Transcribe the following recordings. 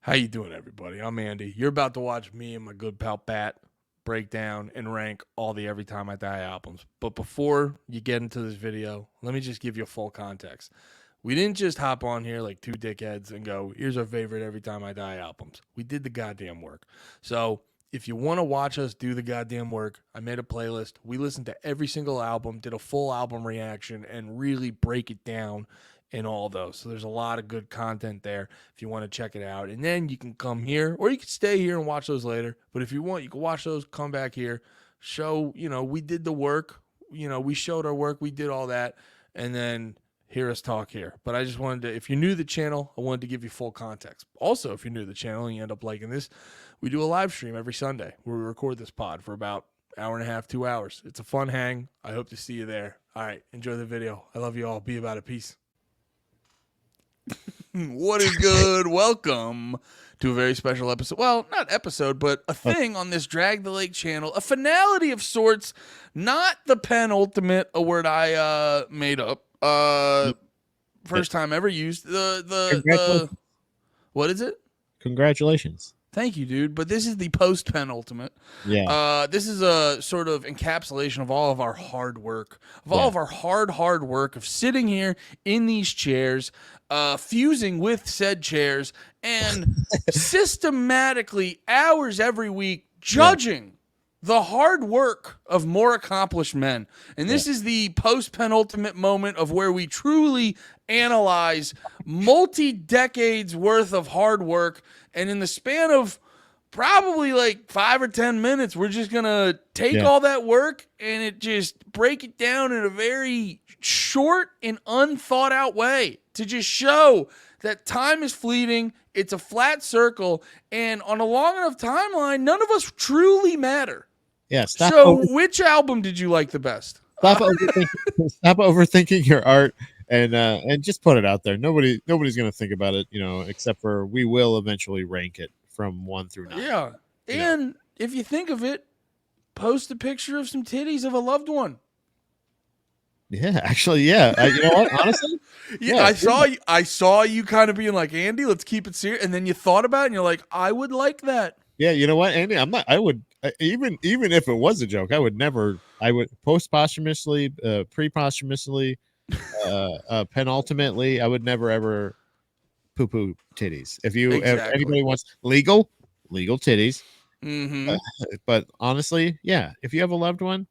How you doing, everybody? I'm Andy. You're about to watch me and my good pal Pat break down and rank all the Every Time I Die albums. But before you get into this video, let me just give you full context. We didn't just hop on here like two dickheads and go, here's our favorite Every Time I Die albums. We did the goddamn work. So if you want to watch us do the goddamn work, I made a playlist. We listened to every single album, did a full album reaction, and really break it down in all those. So there's a lot of good content there if you want to check it out. And then you can come here or you can stay here and watch those later. But if you want, you can watch those, come back here, show, we did the work. We showed our work, we did all that, and then hear us talk here. But I just wanted to, if you're new to the channel, I wanted to give you full context. Also, if you're new to the channel and you end up liking this, we do a live stream every Sunday where we record this pod for about an hour and a half, 2 hours. It's a fun hang. I hope to see you there. All right, enjoy the video. I love you all. Be about it. Peace. What is good? Welcome to a very special episode. Well, not episode, but a thing on this Drag the Lake channel. A finality of sorts. Not the penultimate, a word I made up. First time ever used. The what is it? Congratulations. Thank you, dude. But this is the post-penultimate. Yeah. This is a sort of encapsulation of all of our hard work, all of our hard work of sitting here in these chairs, fusing with said chairs, and systematically, hours every week, judging the hard work of more accomplished men. And this is the post-penultimate moment of where we truly analyze multi-decades worth of hard work. And in the span of probably like 5 or 10 minutes, we're just going to take all that work and it just break it down in a very short and unthought out way to just show that time is fleeting. It's a flat circle. And on a long enough timeline, none of us truly matter. Yeah. Which album did you like the best? Stop overthinking your art and just put it out there. Nobody's going to think about it, except for we will eventually rank it from 1 through 9. Yeah. And if you think of it, post a picture of some titties of a loved one. Yeah, actually, yeah. You know what? Honestly, I saw you kind of being like, Andy, let's keep it serious. And then you thought about it and you're like, I would like that. Yeah, you know what, Andy? I would even if it was a joke, I would posthumously, pre-posthumously, penultimately, I would never ever poo titties. If anybody wants legal titties, but honestly, yeah, if you have a loved one,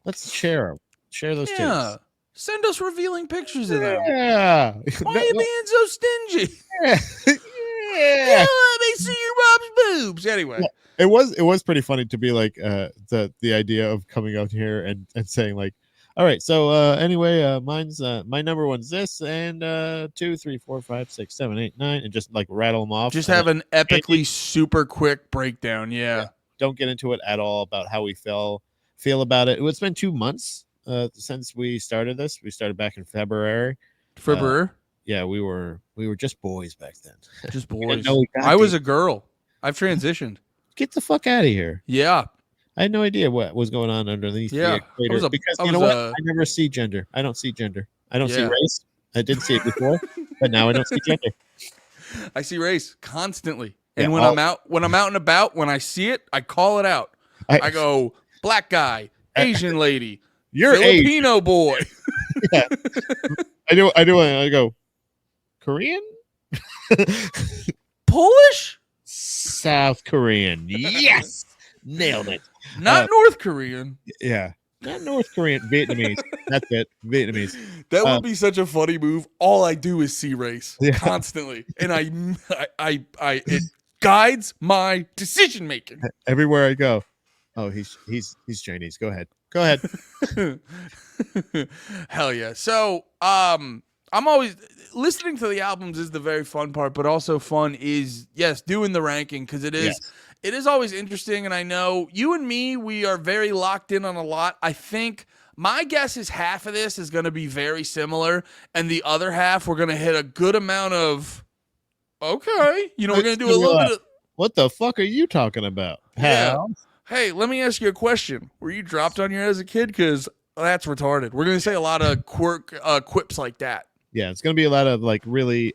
let's share those titties. Send us revealing pictures of them. Yeah. Why are you being so stingy? Yeah. Let me see your mom's boobs. Anyway. Yeah. It was pretty funny to be like the idea of coming out here and saying like, all right, so anyway, mine's my number one's this, and 2, 3, 4, 5, 6, 7, 8, 9, and just like rattle them off. Just have an epically super quick breakdown. Yeah. Don't get into it at all about how we feel about it. It's been 2 months since we started this. We started back in February. Yeah, we were just boys back then. Just boys. I was a girl. I've transitioned. Get the fuck out of here. Yeah. I had no idea what was going on underneath the equator because you know what? I never see gender. I don't see gender. I don't see race. I did see it before, but now I don't see gender. I see race constantly. And when I'm out and about, when I see it, I call it out. I go, black guy, Asian lady, you're Filipino Asian. Boy. Yeah. I do. I go, Korean? Polish? South Korean. Yes. Nailed it. Not North Korean. Yeah. Not North Korean. Vietnamese. That's it. Vietnamese. That would be such a funny move. All I do is see race constantly. And it guides my decision making. Everywhere I go. Oh, he's Chinese. Go ahead. Hell yeah. So, I'm always listening to the albums is the very fun part, but also fun is doing the ranking because it is always interesting. And I know you and me, we are very locked in on a lot. I think my guess is half of this is going to be very similar, and the other half we're going to hit a good amount of we're going to do a little bit of what the fuck are you talking about? Yeah. Hey, let me ask you a question. Were you dropped on your head as a kid? Because that's retarded. We're going to say a lot of quips like that. Yeah, it's going to be a lot of like really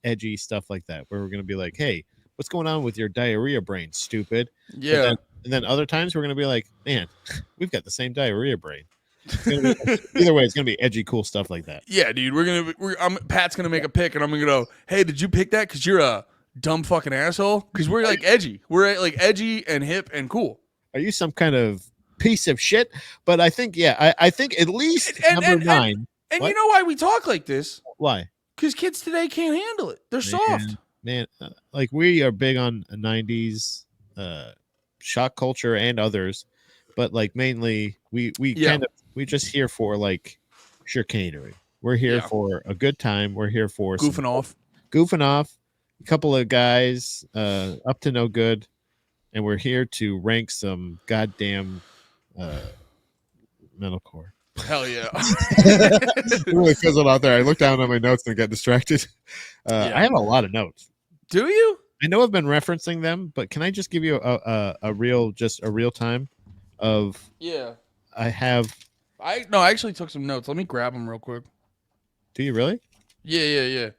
edgy stuff like that, where we're going to be like, hey, what's going on with your diarrhea brain, stupid? Yeah. And then other times we're gonna be like, man, we've got the same diarrhea brain. Either way, it's gonna be edgy, cool stuff like that. Yeah, dude. Pat's gonna make a pick, and I'm gonna go, hey, did you pick that? Because you're a dumb fucking asshole. Because we're like edgy. We're like edgy and hip and cool. Are you some kind of piece of shit? But I think, yeah, I think at least number 9. And What? you know why we talk like this? Why? Because kids today can't handle it. They're soft. Man, like we are big on 90s shock culture and others, but like mainly we kind of we just here for like chicanery. We're here for a good time. We're here for goofing off, a couple of guys up to no good, and we're here to rank some goddamn metalcore. Hell yeah. It really fizzled out there. I looked down at my notes and got distracted. I have a lot of notes. Do you? I know I've been referencing them, but can I just give you a real time of? Yeah. I actually took some notes. Let me grab them real quick. Do you really? Yeah.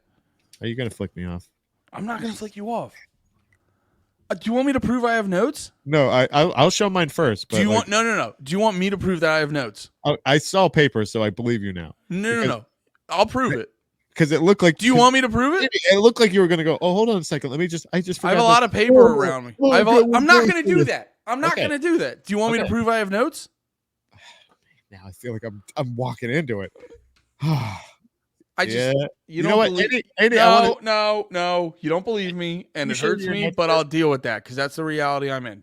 Are you gonna flick me off? I'm not gonna flick you off. Do you want me to prove I have notes? No, I'll show mine first. But do you want no? Do you want me to prove that I have notes? I saw paper, so I believe you now. No. I'll prove it. Because it looked like. Do you want me to prove it? It looked like you were gonna go. Oh, hold on a second. I just forgot. I have a lot of paper around me. I'm not gonna do that. I'm not gonna do that. Do you want me to prove I have notes? Now I feel like I'm walking into it. You know what? No, you don't believe me, and it hurts me, but I'll deal with that because that's the reality I'm in.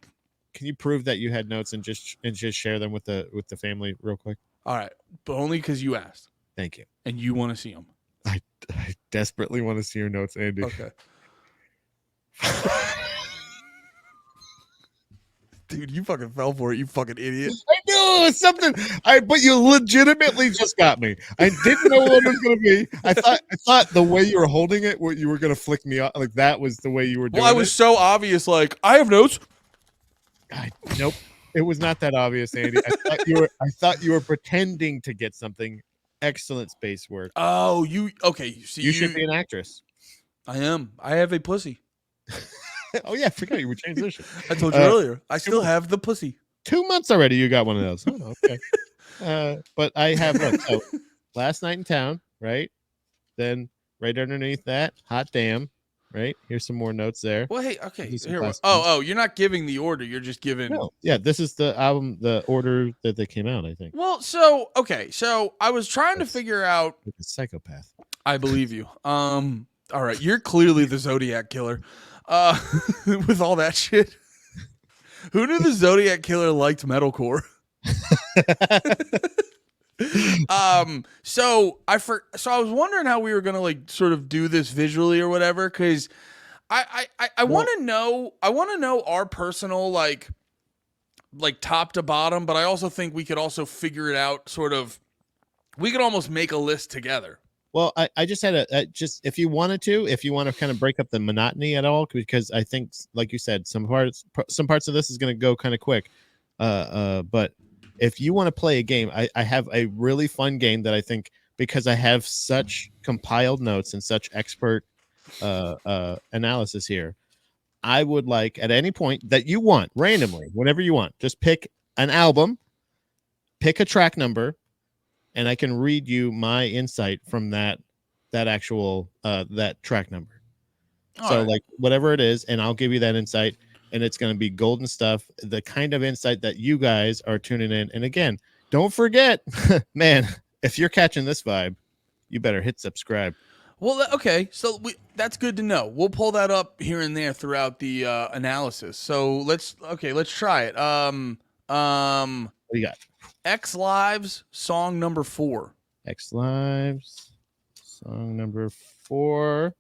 Can you prove that you had notes and just share them with the family real quick? All right, but only because you asked. Thank you. And you want to see them. I desperately want to see your notes, Andy. Okay. Dude, you fucking fell for it, you fucking idiot. I knew it was something. But you legitimately just got me. I didn't know what it was going to be. I thought the way you were holding it, what you were going to flick me off, like that was the way you were doing it. Well, I was so obvious, like, I have notes. Nope. It was not that obvious, Andy. I thought you were pretending to get something. Excellent space work. Oh, okay. You should be an actress. I am. I have a pussy. Oh yeah, I forgot you were transitioning. I told you earlier. I still have the pussy. 2 months already. You got one of those. Oh, okay. But I have so Last Night in Town, right? Then right underneath that, Hot Damn, right? Here's some more notes there. Well, hey, okay. You're not giving the order. You're just giving. No. Yeah, this is the album, the order that they came out, I think. Well, so I was trying to figure out. Like a psychopath. I believe you. All right, you're clearly the Zodiac killer. With all that shit. Who knew the Zodiac killer liked metalcore? So I was wondering how we were gonna like sort of do this visually or whatever, because I want to know our personal like top to bottom, but I also think we could also figure it out sort of. We could almost make a list together. Well, I just had if you want to kind of break up the monotony at all, because I think, like you said, some parts of this is going to go kind of quick. But if you want to play a game, I have a really fun game that I think, because I have such compiled notes and such expert analysis here, I would like at any point that you want, randomly, whenever you want, just pick an album, pick a track number, and I can read you my insight from that actual that track number. So like whatever it is, and I'll give you that insight, and it's going to be golden stuff, the kind of insight that you guys are tuning in. And again, don't forget, man, if you're catching this vibe, you better hit subscribe. Well, okay, so that's good to know. We'll pull that up here and there throughout the analysis. So let's try it. What do you got? X Lives song number 4. X Lives song number 4.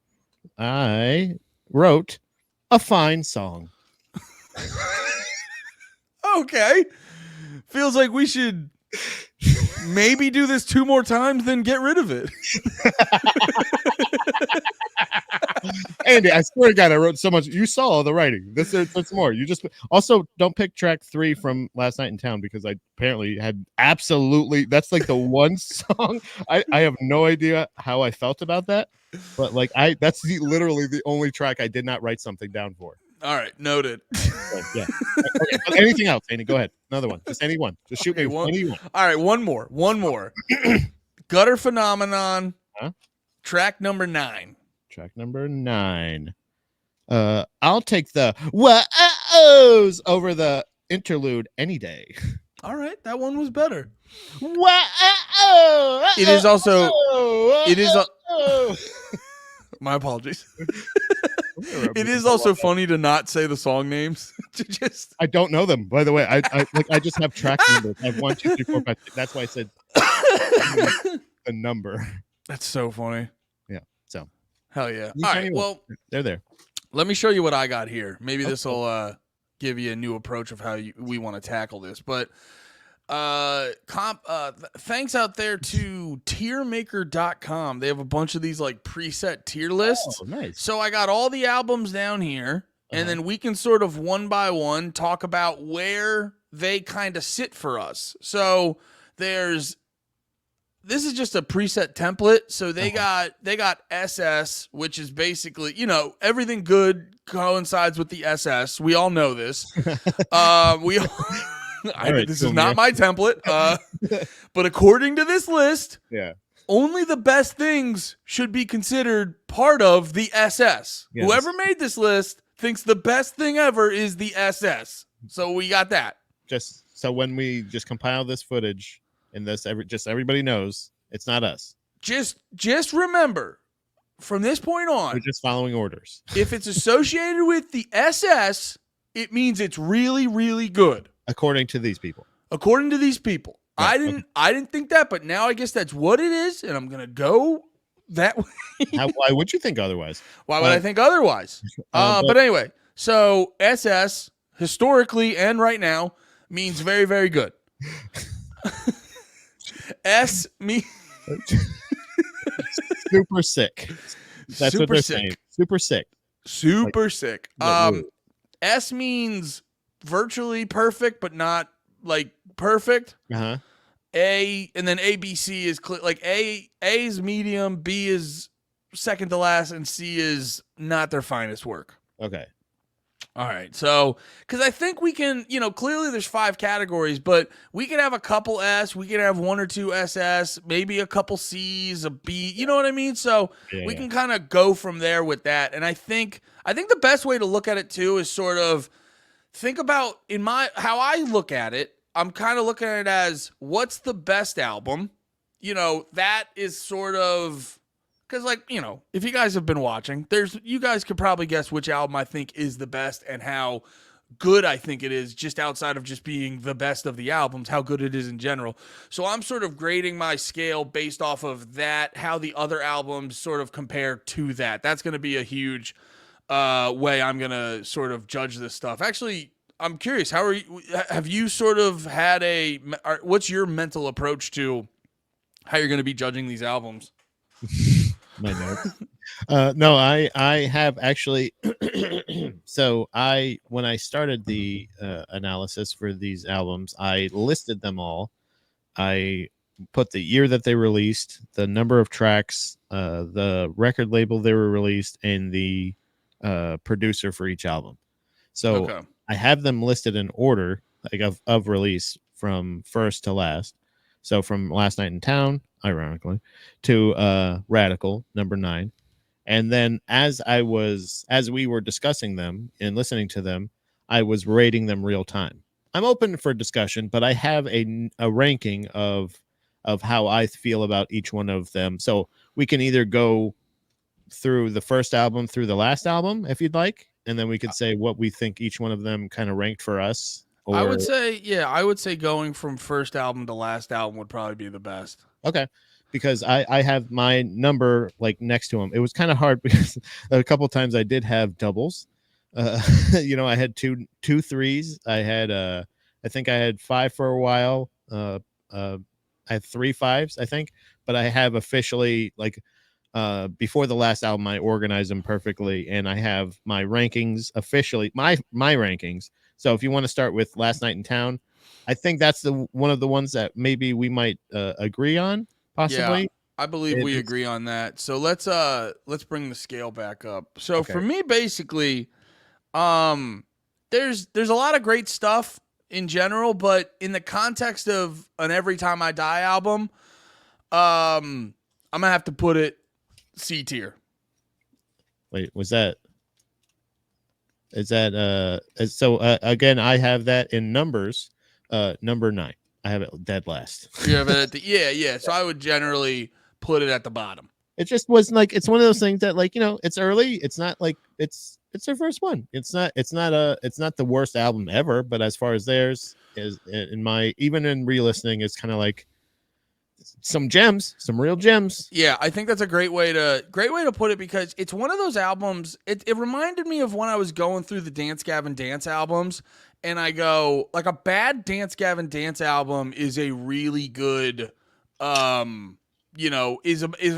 I wrote a fine song. Okay. Feels like we should maybe do this 2 more times, then get rid of it. Andy, I swear to God, I wrote so much. You saw all the writing. That's more. You just also don't pick track 3 from Last Night in Town because I apparently had absolutely. That's like the one song. I have no idea how I felt about that, but like that's literally the only track I did not write something down for. All right, noted. So, yeah. Okay, but anything else, Andy? Go ahead. Another one. Just any one. Just shoot me with any one. All right, one more. Gutter Phenomenon. Huh? Track number 9. Track number 9. I'll take the wah-ohs over the interlude any day. All right, that one was better. Wah-oh, It is also. oh, It is. oh. My apologies. It is also funny to not say the song names. To just. I don't know them, by the way. I just have track numbers. I have 1, 2, 3, 4, 5. 6. That's why I said the number. That's so funny. Yeah. So. Hell yeah. You All tell right. me Well, they're there. let me show you what I got here. Maybe this will give you a new approach of how we want to tackle this. But thanks out there to tiermaker.com. They have a bunch of these like preset tier lists. Oh, nice. So I got all the albums down here, and then we can sort of one by one talk about where they kind of sit for us. So this is just a preset template. So they got SS, which is basically, everything good coincides with the SS. We all know this. This is not my template. But according to this list, only the best things should be considered part of the SS. Yes. Whoever made this list thinks the best thing ever is the SS. So we got that. Just so when we just compile this footage and everybody knows it's not us. Just remember, from this point on, we're just following orders. If it's associated with the SS, it means it's really, really good. According to these people. Yeah, I didn't think that, but now I guess that's what it is, and I'm gonna go that way. Why would you think otherwise? Why would I think otherwise? But anyway, so SS historically and right now means very, very good. S means super sick. That's super what they're sick. Saying. Super sick. Super sick. S means virtually perfect, but not like perfect. Uh-huh. A and then ABC is like A is medium, B is second to last, and C is not their finest work. Okay. All right. So, because I think we can, clearly there's 5 categories, but we could have a couple S, we could have 1 or 2 SS, maybe a couple C's, a B. You know what I mean? So we can kind of go from there with that. And I think the best way to look at it too is sort of think about how I look at it. I'm kind of looking at it as what's the best album. That is sort of. Because, if you guys have been watching, you guys could probably guess which album I think is the best and how good I think it is, just outside of just being the best of the albums, how good it is in general. So I'm sort of grading my scale based off of that, how the other albums sort of compare to that. That's going to be a huge way I'm going to sort of judge this stuff. Actually, I'm curious, have you sort of had what's your mental approach to how you're going to be judging these albums? My notes. No, I have actually. So when I started the analysis for these albums, I listed them all. I put the year that they released, the number of tracks, the record label they were released, and the producer for each album. So I have them listed in order, like of release from first to last. So from Last Night in Town, ironically, to Radical, number 9. And then as we were discussing them and listening to them, I was rating them real time. I'm open for discussion, but I have a ranking of how I feel about each one of them. So we can either go through the first album through the last album, if you'd like, and then we could say what we think each one of them kind of ranked for us. I would say going from first album to last album would probably be the best. Okay. Because I have my number like next to them. It was kind of hard because a couple times I did have doubles. I had two threes. I had I think I had 5 for a while. I had 3 5s, I think, but I have officially like before the last album, I organized them perfectly, and I have my rankings officially, my rankings. So if you want to start with Last Night in Town, I think that's the one of the ones that maybe we might agree on, Yeah, possibly. I believe we It's agree on that. So let's bring the scale back up. So okay. for me, basically, there's a lot of great stuff in general, but in the context of an Every Time I Die album, I'm gonna have to put it C tier. Wait, was that? Is that so again? I have that in numbers. Number 9. I have it dead last. You have it at the, yeah. So I would generally put it at the bottom. It just wasn't like it's one of those things that like it's early. It's not like it's their first one. It's not the worst album ever. But as far as theirs is in my even in re-listening, it's kind of like some gems, some real gems. Yeah, I think that's a great way to put it because it's one of those albums. It reminded me of when I was going through the Dance Gavin Dance albums, and I go like a bad Dance Gavin Dance album is a really good, is an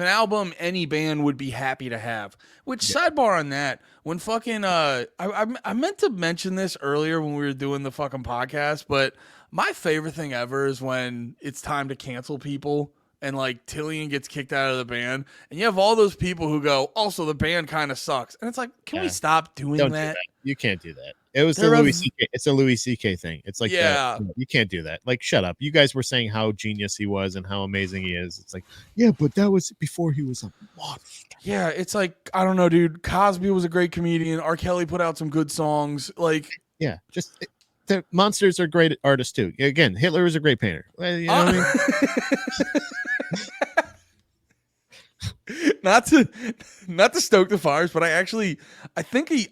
album any band would be happy to have. Which sidebar on that, when fucking I meant to mention this earlier when we were doing the fucking podcast, but my favorite thing ever is when it's time to cancel people and like Tillian gets kicked out of the band and you have all those people who go, also the band kind of sucks. And it's like, can we stop doing Don't that? do that? You can't do that. It was the Louis C.K. It's a Louis C.K. thing. It's like, you can't do that. Like, shut up. You guys were saying how genius he was and how amazing he is. It's like, yeah, but that was before he was a monster. Yeah, it's like, I don't know, dude. Cosby was a great comedian. R. Kelly put out some good songs. Like, yeah, just the monsters are great artists too. Again, Hitler was a great painter. You know what I mean? not to stoke the fires, but I think he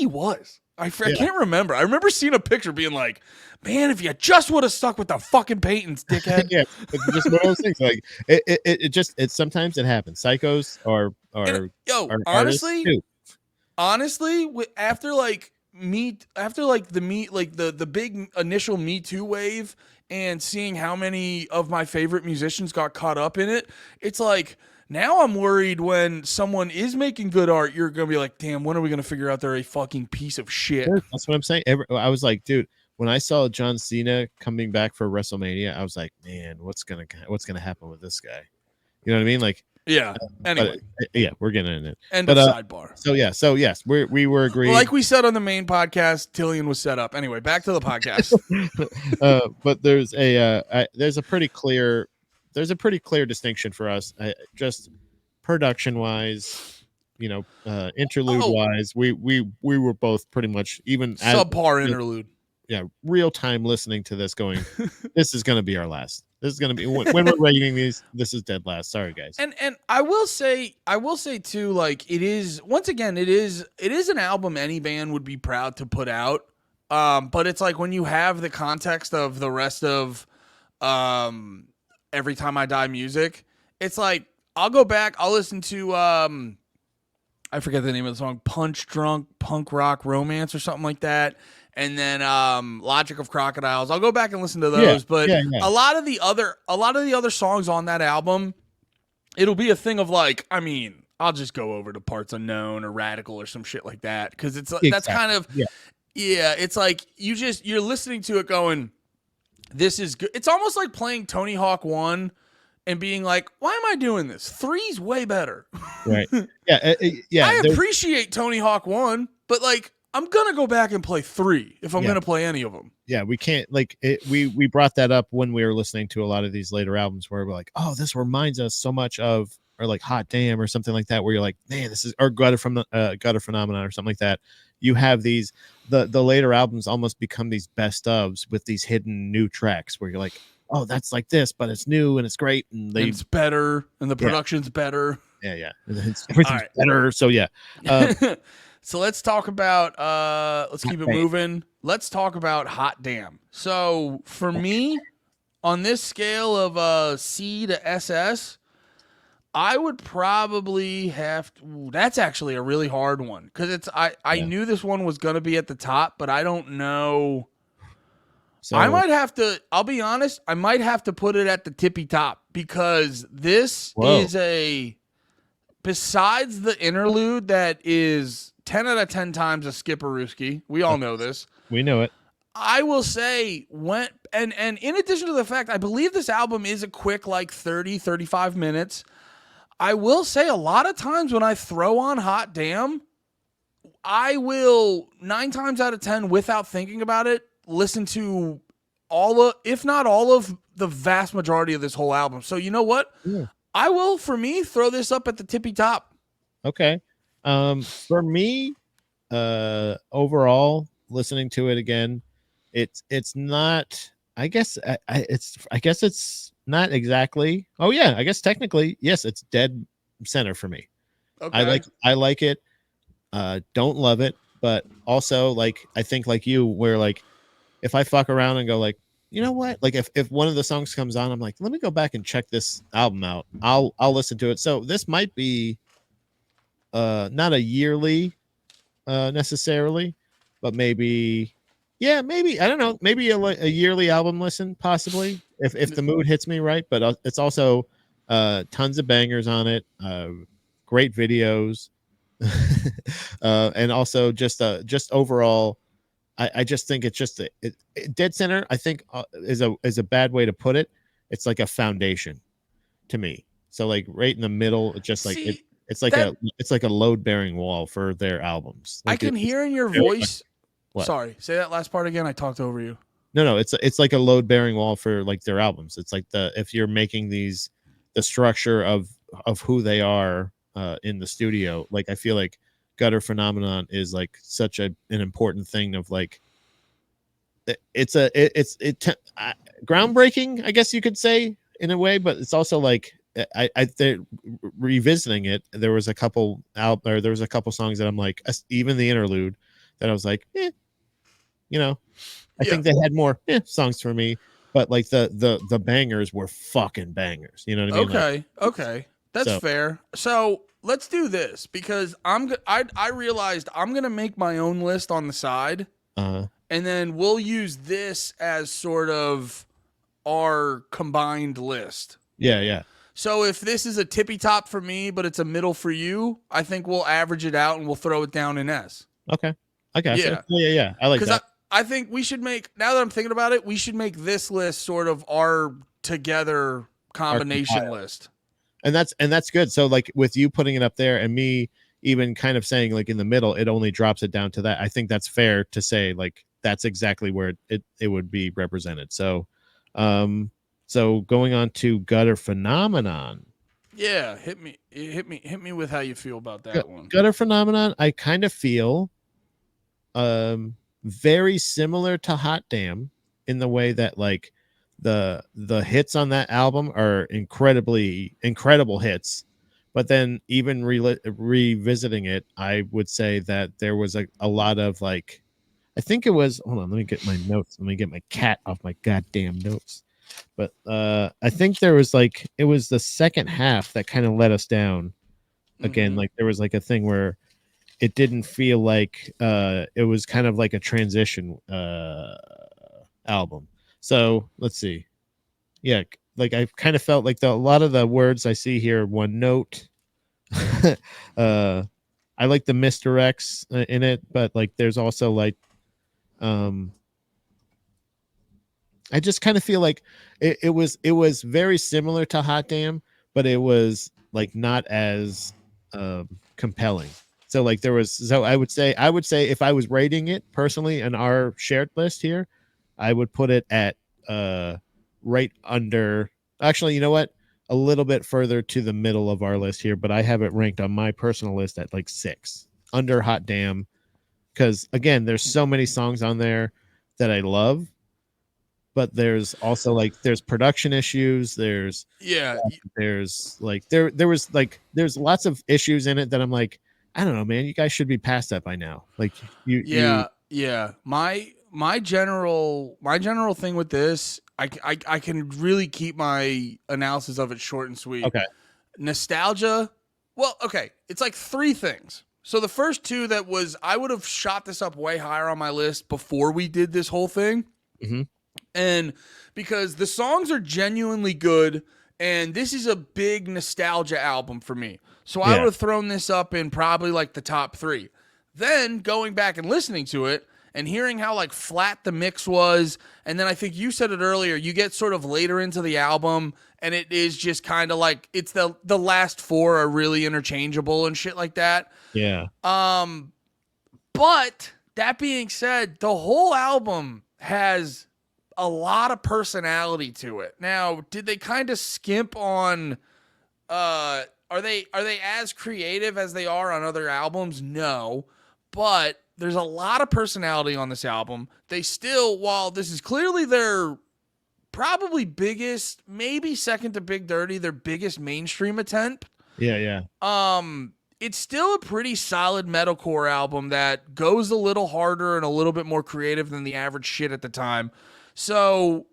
was. I can't remember. I remember seeing a picture being like, man, if you just would have stuck with the fucking paintings, dickhead. Yeah, it's just one of those things. Like it sometimes it happens. Psychos are honestly, after the big initial Me Too wave and seeing how many of my favorite musicians got caught up in it, it's like now I'm worried when someone is making good art, you're gonna be like, damn, when are we gonna figure out they're a fucking piece of shit? That's what I'm saying. I was like, dude, when I saw John Cena coming back for WrestleMania, I was like, man, what's gonna happen with this guy? You know what I mean? Like, yeah. Anyway, we're getting in it. End of sidebar. So yes, we were agreeing. Like we said on the main podcast, Tillian was set up. Anyway, back to the podcast. But there's a pretty clear distinction for us, just production wise, interlude wise. We were both pretty much even subpar interlude. Yeah, real time listening to this, going, this is going to be our last. This is going to be when we're rating these. This is dead last. Sorry, guys. And I will say too, like it is an album any band would be proud to put out. But it's like when you have the context of the rest of Every Time I Die music, it's like I'll go back, I'll listen to I forget the name of the song, Punch Drunk Punk Rock Romance or something like that. And then Logic of Crocodiles. I'll go back and listen to those. A lot of the other songs on that album, it'll be a thing of like, I mean, I'll just go over to Parts Unknown or Radical or some shit like that. Cause it's that's kind of it's like you're listening to it going, this is good. It's almost like playing Tony Hawk 1 and being like, why am I doing this? 3's way better. Right. Yeah. I appreciate Tony Hawk 1, but like, I'm going to go back and play 3 if I'm going to play any of them. Yeah, we can't, like, we brought that up when we were listening to a lot of these later albums where we're like, oh, this reminds us so much of, or like Hot Damn or something like that, where you're like, man, this is, or Gutter Phenomenon or something like that. You have these, the later albums almost become these best ofs with these hidden new tracks where you're like, oh, that's like this, but it's new and it's great. And it's better and the production's better. Yeah. Everything's better. So, yeah. So let's talk about let's keep it moving. Let's talk about Hot Damn. So for me, on this scale of C to SS, I would probably have to, that's actually a really hard one because it's I knew this one was gonna be at the top, but I don't know. So I might have to, I'll be honest, I might have to put it at the tippy top because this is a besides the interlude that is 10 out of 10 times a Skipperooski, we all know this. We know it. I will say and in addition to the fact I believe this album is a quick like 30-35 minutes. I will say a lot of times when I throw on Hot Damn, I will 9 times out of 10 without thinking about it listen to if not all of the vast majority of this whole album. So you know what? Yeah. I will, for me, throw this up at the tippy top. Okay. For me, overall, listening to it again, it's not. I guess it's not exactly. Oh yeah, I guess technically yes, it's dead center for me. Okay. I like it. Don't love it, but also like I think like you, where like if I fuck around and go like, you know what, like if one of the songs comes on, I'm like, let me go back and check this album out. I'll listen to it. So this might be not a yearly necessarily, but maybe maybe I don't know, maybe a yearly album listen possibly if the mood hits me right. But it's also tons of bangers on it, great videos, and also just overall. I just think it's just dead center. I think is a bad way to put it. It's like a foundation to me. So like right in the middle, it's just like it's like a load bearing wall for their albums. Like I can hear in your voice. Sorry, say that last part again. I talked over you. No, it's like a load bearing wall for like their albums. It's like if you're making the structure of who they are in the studio. Like I feel like Gutter Phenomenon is like such an important thing of like it's groundbreaking, I guess you could say in a way, but it's also like revisiting it. There was a couple songs that I'm like, even the interlude that I was like, you know, I think they had more songs for me, but like the bangers were fucking bangers. You know what I mean? Okay, okay, that's fair. So let's do this because I realized I'm gonna make my own list on the side, and then we'll use this as sort of our combined list. Yeah. So if this is a tippy top for me, but it's a middle for you, I think we'll average it out and we'll throw it down in S. Okay. I got you. Yeah. I like that. I think we should make, now that I'm thinking about it, we should make this list sort of our together combination list. And that's good. So like with you putting it up there and me even kind of saying like in the middle, it only drops it down to that. I think that's fair to say like that's exactly where it would be represented. So so going on to Gutter Phenomenon. Yeah, hit me with how you feel about that one. Gutter Phenomenon, I kind of feel very similar to Hot Damn in the way that like the hits on that album are incredible hits, but then even revisiting it, I would say that there was a lot of like, I think it was, hold on, let me get my notes, let me get my cat off my goddamn notes, but I think there was like, it was the second half that kind of let us down again. Like there was like a thing where it didn't feel like it was kind of like a transition album. So let's see. Yeah, like I kind of felt like a lot of the words I see here, one note. I like the misdirects in it, but like there's also like I just kind of feel like it was very similar to Hot Damn, but it was like not as compelling. So like there was, so I would say if I was rating it personally in our shared list here, I would put it at right under, actually, you know what? A little bit further to the middle of our list here, but I have it ranked on my personal list at like 6 under Hot Damn. Because again, there's so many songs on there that I love, but there's also like there's production issues. There's like there was like there's lots of issues in it that I'm like, I don't know, man. You guys should be past that by now. Like yeah. My general thing with this, I can really keep my analysis of it short and sweet. Okay. Nostalgia. Well, okay. It's like 3 things. So the first 2 that was, I would have shot this up way higher on my list before we did this whole thing. Mm-hmm. And because the songs are genuinely good And this is a big nostalgia album for me. So I Yeah. would have thrown this up in probably like the top 3. Then going back and listening to it and hearing how like flat the mix was, and then I think you said it earlier, you get sort of later into the album and it is just kind of like it's the last 4 are really interchangeable and shit like that. Yeah. But that being said, the whole album has a lot of personality to it. Now, did they kind of skimp on are they as creative as they are on other albums? No. But there's a lot of personality on this album. They still, while this is clearly their probably biggest, maybe second to Big Dirty, their biggest mainstream attempt, Yeah. it's still a pretty solid metalcore album that goes a little harder and a little bit more creative than the average shit at the time. So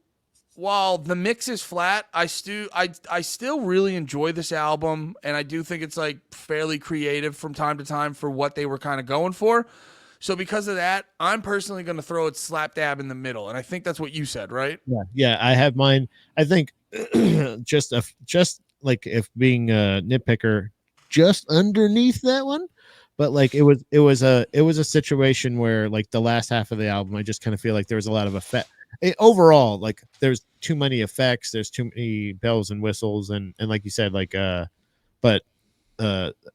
while the mix is flat, I still really enjoy this album, and I do think it's like fairly creative from time to time for what they were kind of going for. So because of that, I'm personally going to throw it slap dab in the middle, and I think that's what you said, right? Yeah. I have mine. I think just like if being a nitpicker, just underneath that one. But like it was a situation where like the last half of the album, I just kind of feel like there was a lot of effect. Overall, like there's too many effects, there's too many bells and whistles, and like you said, like but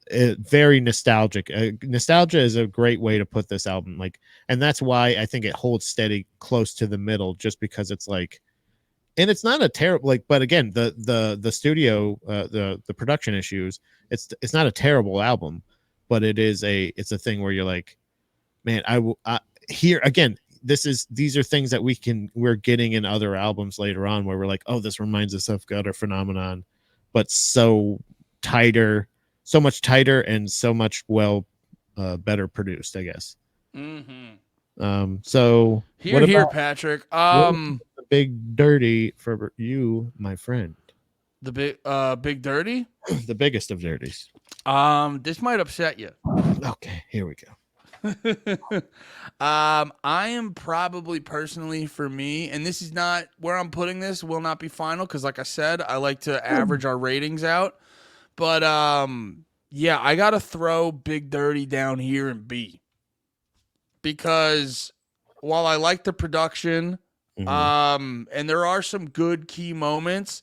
very nostalgic. Nostalgia is a great way to put this album, like, and that's why I think it holds steady close to the middle, just because it's like, and it's not a terrible, like, but again, the studio, the production issues, it's not a terrible album, but it's a thing where you're like, man, here again, these are things that we're getting in other albums later on where we're like, oh, this reminds us of Gutter Phenomenon, but so much tighter and so much better produced, I guess. So Here, Patrick. the Big Dirty for you, my friend? The Big Dirty. The biggest of dirties. This might upset you. Okay, here we go. I am probably personally, for me, and this is not where I'm putting this, will not be final, because like I said, I like to average our ratings out. But yeah, I gotta throw Big Dirty down here in B, because while I like the production, and there are some good key moments,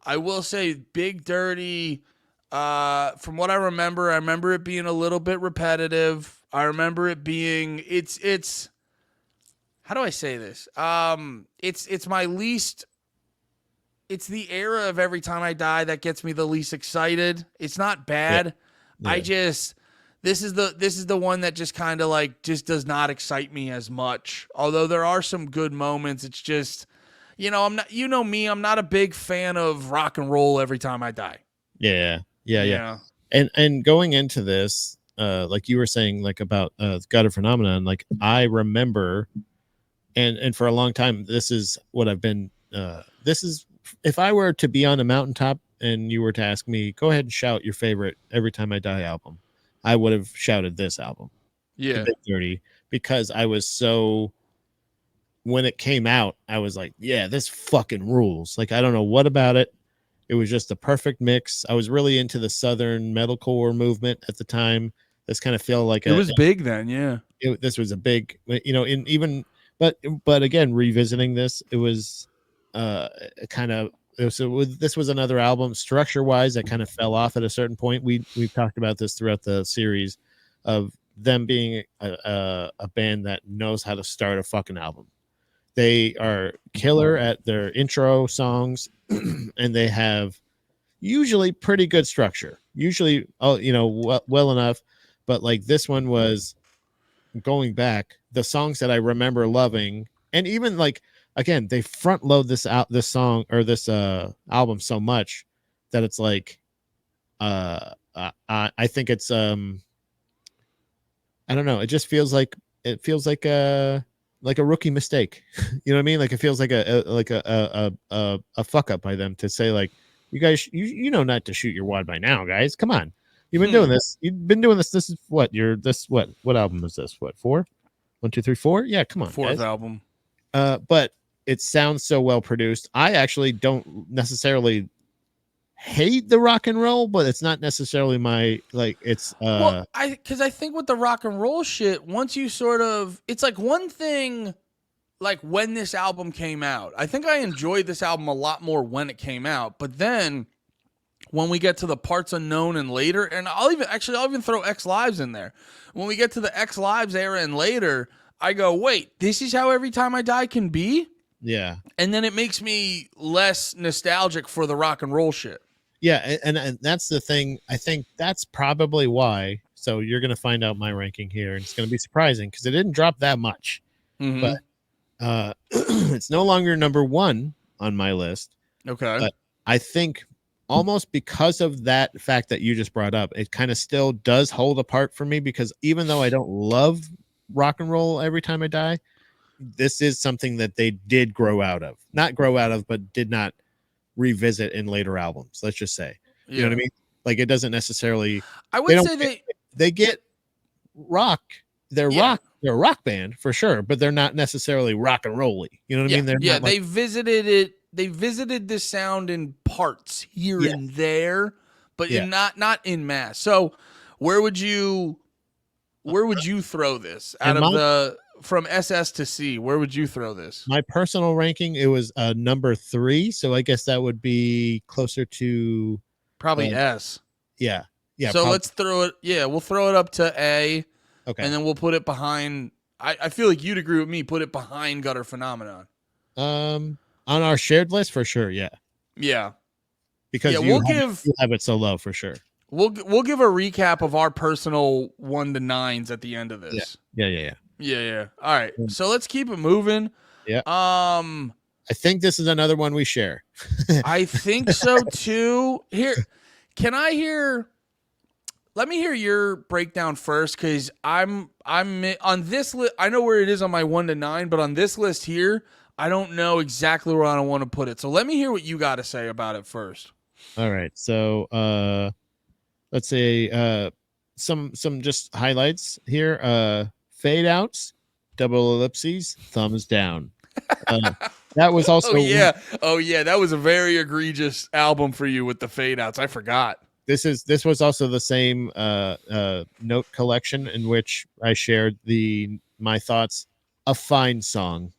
I will say Big Dirty, from what I remember it being a little bit repetitive. I remember it being it's how do I say this? It's my least, it's the era of Every Time I Die that gets me the least excited. It's not bad. Yeah. This is the one that just kind of like just does not excite me as much. Although there are some good moments, it's just, I'm not, me, I'm not a big fan of rock and roll Every Time I Die. Yeah. And going into this, like you were saying, like about Gutter Phenomenon, like I remember, and for a long time, this is what I've been. This is, if I were to be on a mountaintop and you were to ask me, go ahead and shout your favorite Every Time I Die album, I would have shouted this album, Yeah, Big Dirty, because I was so. When it came out, I was like, yeah, this fucking rules. Like, I don't know what about it. It was just the perfect mix. I was really into the Southern metalcore movement at the time. This kind of felt like it was big then. Yeah, this was a big, in even, but again, revisiting this, it was this was another album structure wise that kind of fell off at a certain point. We've talked about this throughout the series of them being a band that knows how to start a fucking album. They are killer at their intro songs, and they have usually pretty good structure. Usually, well enough. But like this one was, going back, the songs that I remember loving, and even like, again, they front load this song or this album so much that it's like, I think it's I don't know. It just feels like a rookie mistake. You know what I mean? Like it feels like a fuck up by them to say like, you guys, you know not to shoot your wad by now, guys. Come on. You've been doing this. You've been doing this. This is what what album is this? What, 4? 1, 2, 3, 4? Yeah, come on. 4th guys. album. But it sounds so well produced. I actually don't necessarily hate the rock and roll, but it's not necessarily my like. It's Well, because I think with the rock and roll shit, once you sort of, it's like one thing, like when this album came out, I think I enjoyed this album a lot more when it came out. But then when we get to the Parts Unknown and later, and I'll even throw X Lives in there. When we get to the X Lives era and later, I go, wait, this is how Every Time I Die can be? yeah. And then it makes me less nostalgic for the rock and roll shit. Yeah, and that's the thing. I think that's probably why. So you're going to find out my ranking here, and it's going to be surprising because it didn't drop that much. Mm-hmm. But it's no longer number one on my list. Okay. But I think almost because of that fact that you just brought up, it kind of still does hold apart for me because even though I don't love rock and roll Every Time I Die, this is something that they did not grow out of, but did not revisit in later albums. Let's just say, you know what I mean? Like it doesn't necessarily. I would say they get rock. They're rock. They're a rock band for sure, but they're not necessarily rock and rolly. You know what I mean? They're they visited it. They visited this sound in parts here and there, but not in mass. So where would you throw this out of from SS to C? Where would you throw this? My personal ranking, it was number 3, so I guess that would be closer to probably S. Yeah. So let's throw it. Yeah, we'll throw it up to A. Okay. And then we'll put it behind. I feel like you'd agree with me. Put it behind Gutter Phenomenon. On our shared list for sure. Yeah. Yeah. Because you have it so low for sure. We'll give a recap of our personal 1 to 9s at the end of this. Yeah. All right. So let's keep it moving. Yeah. I think this is another one we share. I think so too. Here, let me hear your breakdown first, because I'm on this list. I know where it is on my 1 to 9, but on this list here, I don't know exactly where I want to put it. So let me hear what you got to say about it first. All right. So let's say some just highlights here. Fade outs, double ellipses, thumbs down. That was also oh yeah, that was a very egregious album for you with the fade outs. I forgot. This was also the same note collection in which I shared my thoughts. A fine song,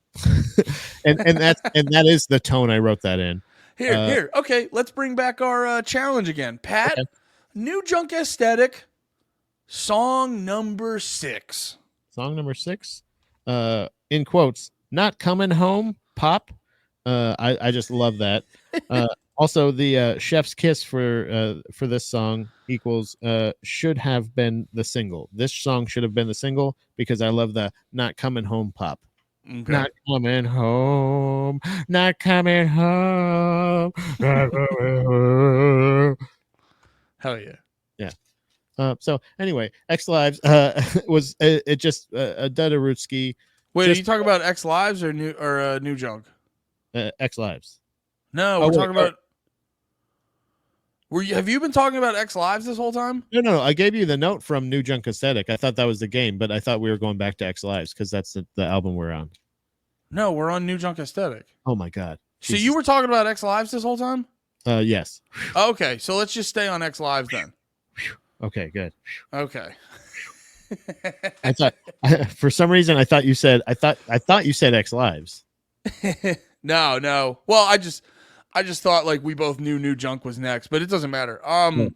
and that is the tone I wrote that in. Here. Okay, let's bring back our challenge again, Pat. Okay. New Junk Aesthetic, song number 6. Song number 6, in quotes, "Not Coming Home," Pop. I just love that. Also, the chef's kiss for this song equals should have been the single. This song should have been the single because I love the "Not Coming Home" Pop. Okay. Not coming home, not coming home. Hell yeah. So anyway, X Lives was it just Dudarutsky. Wait, are you talking about X Lives or New Junk? X Lives. No, we're talking about. Have you been talking about X Lives this whole time? No. I gave you the note from New Junk Aesthetic. I thought that was the game, but I thought we were going back to X Lives because that's the album we're on. No, we're on New Junk Aesthetic. Oh my god! So you were talking about X Lives this whole time? Yes. Okay, so let's just stay on X Lives then. Okay, good. Okay. I thought for some reason I thought you said X Lives. No. Well, I just thought like we both knew New Junk was next, but it doesn't matter. Okay.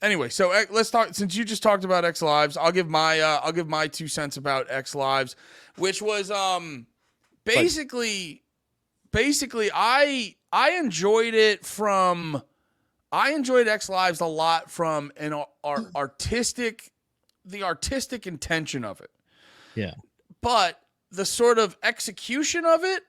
Anyway, so let's talk. Since you just talked about X Lives, I'll give my 2 cents about X Lives, which was basically I enjoyed it from. I enjoyed X Lives a lot from the artistic intention of it. Yeah. But the sort of execution of it,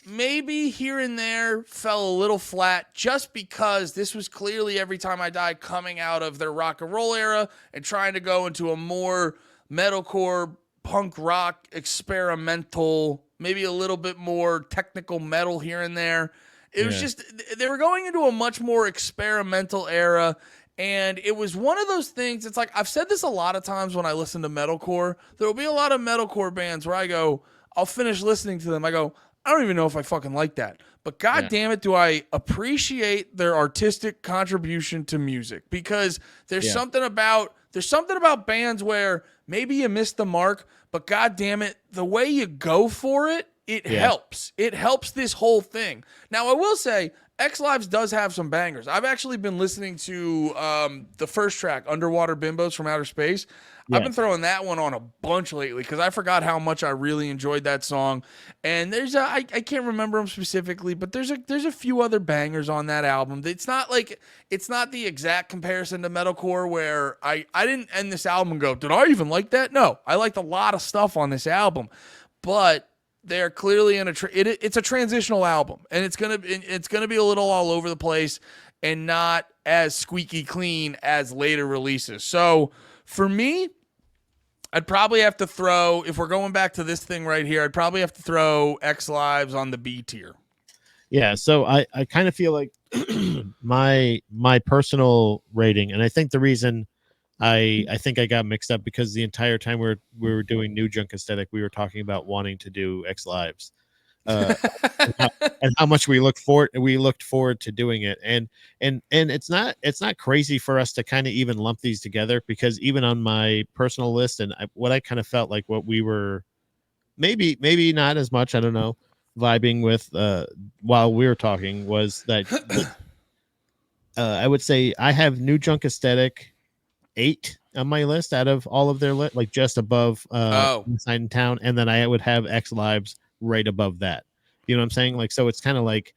maybe here and there fell a little flat just because this was clearly Every Time I Die coming out of their rock and roll era and trying to go into a more metalcore, punk rock, experimental, maybe a little bit more technical metal here and there. It was just, they were going into a much more experimental era, and it was one of those things, it's like, I've said this a lot of times when I listen to metalcore, there will be a lot of metalcore bands where I go, I'll finish listening to them, I go, I don't even know if I fucking like that. But god damn it, do I appreciate their artistic contribution to music, because there's something about bands where maybe you missed the mark, but god damn it, the way you go for it, it helps. It helps this whole thing. Now I will say X Lives does have some bangers. I've actually been listening to the first track, Underwater Bimbos from Outer Space. I've been throwing that one on a bunch lately because I forgot how much I really enjoyed that song. And there's I can't remember them specifically, but there's a few other bangers on that album. It's not the exact comparison to metalcore where I didn't end this album and go, did I even like that? No, I liked a lot of stuff on this album, but they're clearly in it's a transitional album, and it's gonna be a little all over the place and not as squeaky clean as later releases. So for me, I'd probably have to throw, if we're going back to this thing right here, I'd probably have to throw X Lives on the B tier. Yeah, so I kind of feel like my personal rating, and I think the reason I think I got mixed up because the entire time we were doing New Junk Aesthetic, we were talking about wanting to do X Lives, and how much we looked forward to doing it, and it's not crazy for us to kind of even lump these together, because even on my personal list and what I kind of felt like what we were maybe not as much, I don't know, vibing with while we were talking was that I would say I have New Junk Aesthetic 8 on my list out of all of their like just above Inside in Town, and then I would have X Lives right above that. You know what I'm saying? Like, so it's kind of like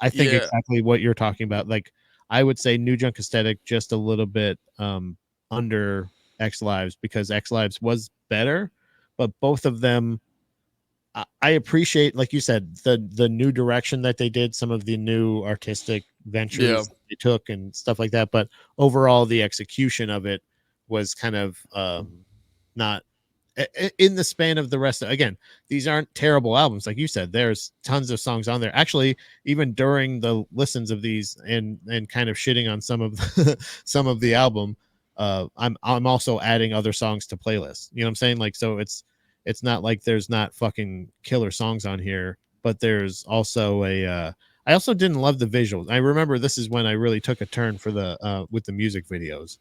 I think exactly what you're talking about. Like, I would say New Junk Aesthetic just a little bit under X Lives, because X Lives was better, but both of them I appreciate, like you said, the new direction that they did, some of the new artistic ventures they took and stuff like that. But overall, the execution of it was kind of not in the span of the rest. Again, these aren't terrible albums, like you said. There's tons of songs on there. Actually, even during the listens of these and kind of shitting on some of some of the album, I'm also adding other songs to playlists. You know what I'm saying? Like, so it's not like there's not fucking killer songs on here, but there's also I also didn't love the visuals. I remember this is when I really took a turn for the with the music videos,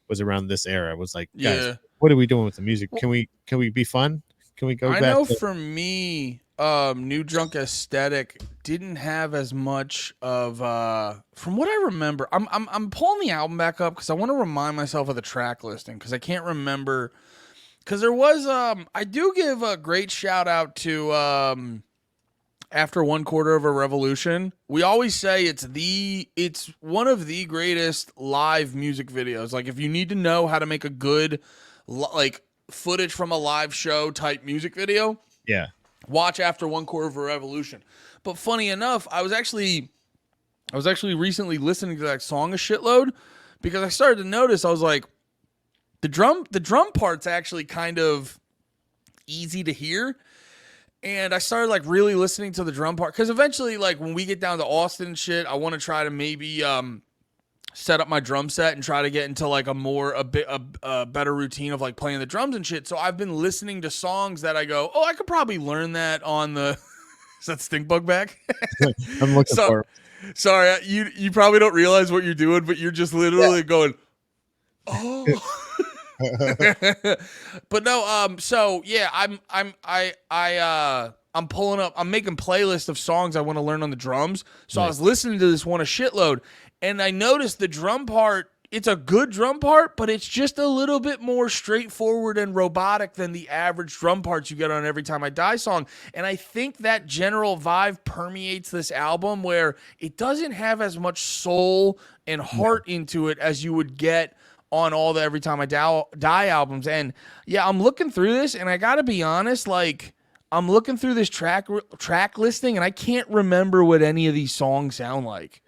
was around this era. It was like, guys, what are we doing with the music? Can we be fun? Can we go back? I know for me, New Junk Aesthetic didn't have as much of from what I remember. I'm pulling the album back up because I want to remind myself of the track listing, because I can't remember. Because there was, I do give a great shout out to After 1/4 of a Revolution. We always say it's one of the greatest live music videos. Like, if you need to know how to make a good, like, footage from a live show type music video, watch After 1/4 of a Revolution. But funny enough, I was actually recently listening to that song a shitload, because I started to notice, I was like, the drum part's actually kind of easy to hear. And I started like really listening to the drum part, because eventually, like, when we get down to Austin and shit, I want to try to maybe set up my drum set and try to get into like a better routine of like playing the drums and shit. So I've been listening to songs that I go, oh, I could probably learn that on the is that Stink Bug back? I'm looking for it. Sorry, you probably don't realize what you're doing, but you're just literally going, oh. But no, so yeah, I'm pulling up, I'm making playlists of songs I want to learn on the drums. So I was listening to this one a shitload, and I noticed the drum part, it's a good drum part, but it's just a little bit more straightforward and robotic than the average drum parts you get on Every Time I Die song. And I think that general vibe permeates this album, where it doesn't have as much soul and heart into it as you would get on all the Every Time I Die albums. And yeah, I'm looking through this, and I gotta be honest, like, I'm looking through this track listing, and I can't remember what any of these songs sound like.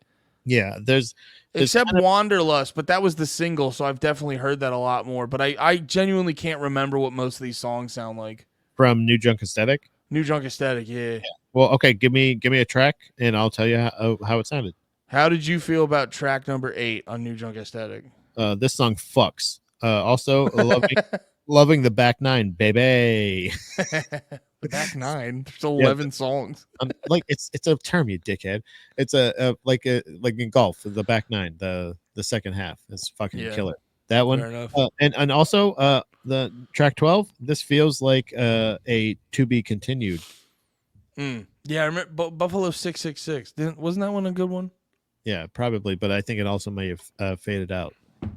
Yeah, there's except Wanderlust, but that was the single, so I've definitely heard that a lot more. But I genuinely can't remember what most of these songs sound like. From New Junk Aesthetic? New Junk Aesthetic, yeah. Well, okay, give me a track, and I'll tell you how it sounded. How did you feel about track number 8 on New Junk Aesthetic? This song fucks. Also, Loving the back nine, baby. The back nine. There's Yeah, 11 songs. like it's a term, you dickhead. It's a like in golf, the back nine, the second half is fucking Yeah, killer. That one, fair enough. and also the track 12. This feels like a to be continued. Yeah, I remember Buffalo 666. Wasn't that one a good one? Yeah, probably, but I think it also may have faded out. I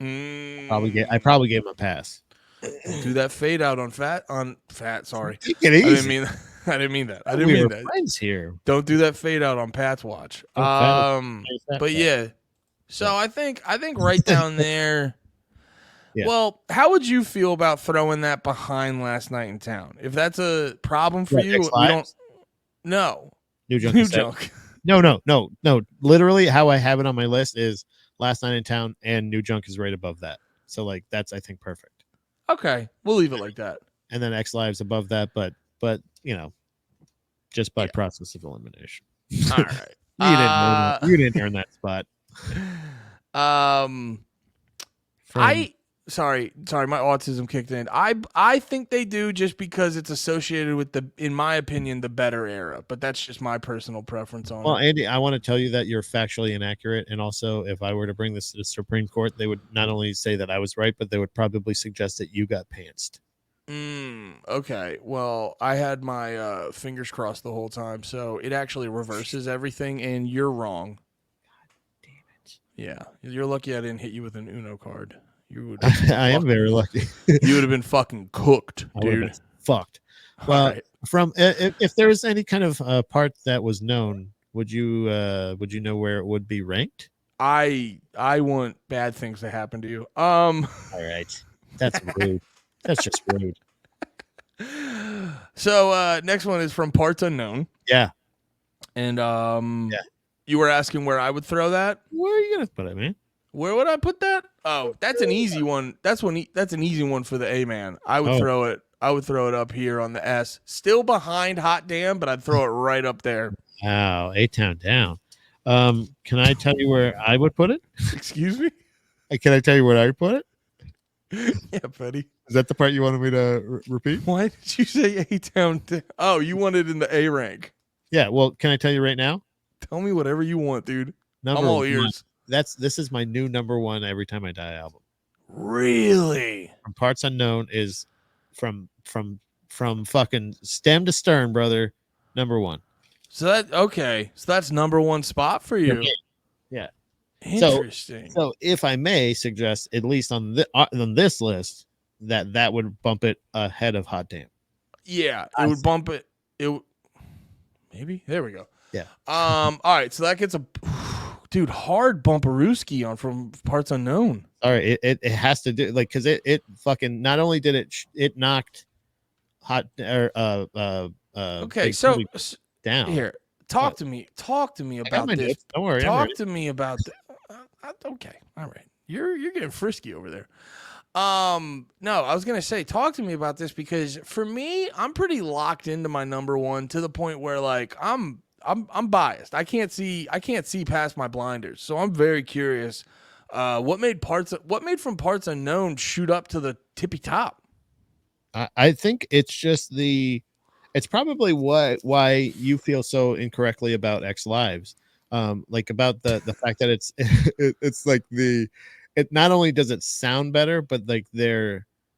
Mm. probably gave him a pass. Don't do that fade out on fat. Sorry, Take it I didn't easy. mean that. I didn't mean that. I didn't We mean were that. friends here. Don't do that fade out on Pat's watch. Oh, fat. But yeah. So Yeah. I think right down there. Yeah. Well, how would you feel about throwing that behind Last Night in Town? If that's a problem for What, you, X we don't. Lives? No, New Junk. new Cassette? junk. No. Literally, how I have it on my list is Last Night in Town, and New Junk is right above that. So like that's I think perfect. Okay, we'll leave it like that. And then X Lives above that, but just by Yeah. process of elimination. All right. You didn't earn that spot. Sorry, my autism kicked in. I think they do just because it's associated with in my opinion, the better era. But that's just my personal preference on Well, it. Andy, I want to tell you that you're factually inaccurate, and also, if I were to bring this to the Supreme Court, they would not only say that I was right, but they would probably suggest that you got pantsed. Okay. Well, I had my fingers crossed the whole time, so it actually reverses everything, and you're wrong. God damn it! Yeah, you're lucky I didn't hit you with an Uno card. You would. I am very lucky. You would have been fucking cooked, I would have dude. been fucked. All Well, right. from if there was any kind of part that was known, would you know where it would be ranked? I want bad things to happen to you. All right, that's rude. That's just rude. So next one is from Parts Unknown. Yeah. And Yeah. you were asking where I would throw that? Where are you gonna put it, man? Where would I put that? Oh, that's an easy one. That's an easy one for the A man. I would Oh. throw it up here on the S. Still behind Hot Damn, but I'd throw it right up there. Wow, A-Town down. Can I tell you where I would put it? Excuse me? Can I tell you where I would put it? Yeah, buddy. Is that the part you wanted me to repeat? Why did you say A-Town? Oh, you want it in the A rank. Yeah. Well, can I tell you right now? Tell me whatever you want, dude. Number I'm all one. ears. This is my new number one Every Time I Die album. Really? From Parts Unknown is from fucking stem to stern, brother. Number one. So that's number one spot for you. Yeah. Interesting. So if I may suggest, at least on this list, that would bump it ahead of Hot Damn. Yeah, it would bump it. Maybe there we go. Yeah. All right, so that gets a dude hard bumperooski on from Parts Unknown. All right, it has to do because it fucking not only did it knocked Hot or Okay, Big so Booty down. here, talk to me about this. Notes. Don't worry, Talk to me about okay, all right. You're getting frisky over there. No, I was gonna say, talk to me about this because for me, I'm pretty locked into my number one to the point where like I'm biased. I can't see past my blinders. So I'm very curious. What made from Parts Unknown shoot up to the tippy top? I think it's just it's probably why you feel so incorrectly about X Lives. Like about the fact that it's like it not only does it sound better, but like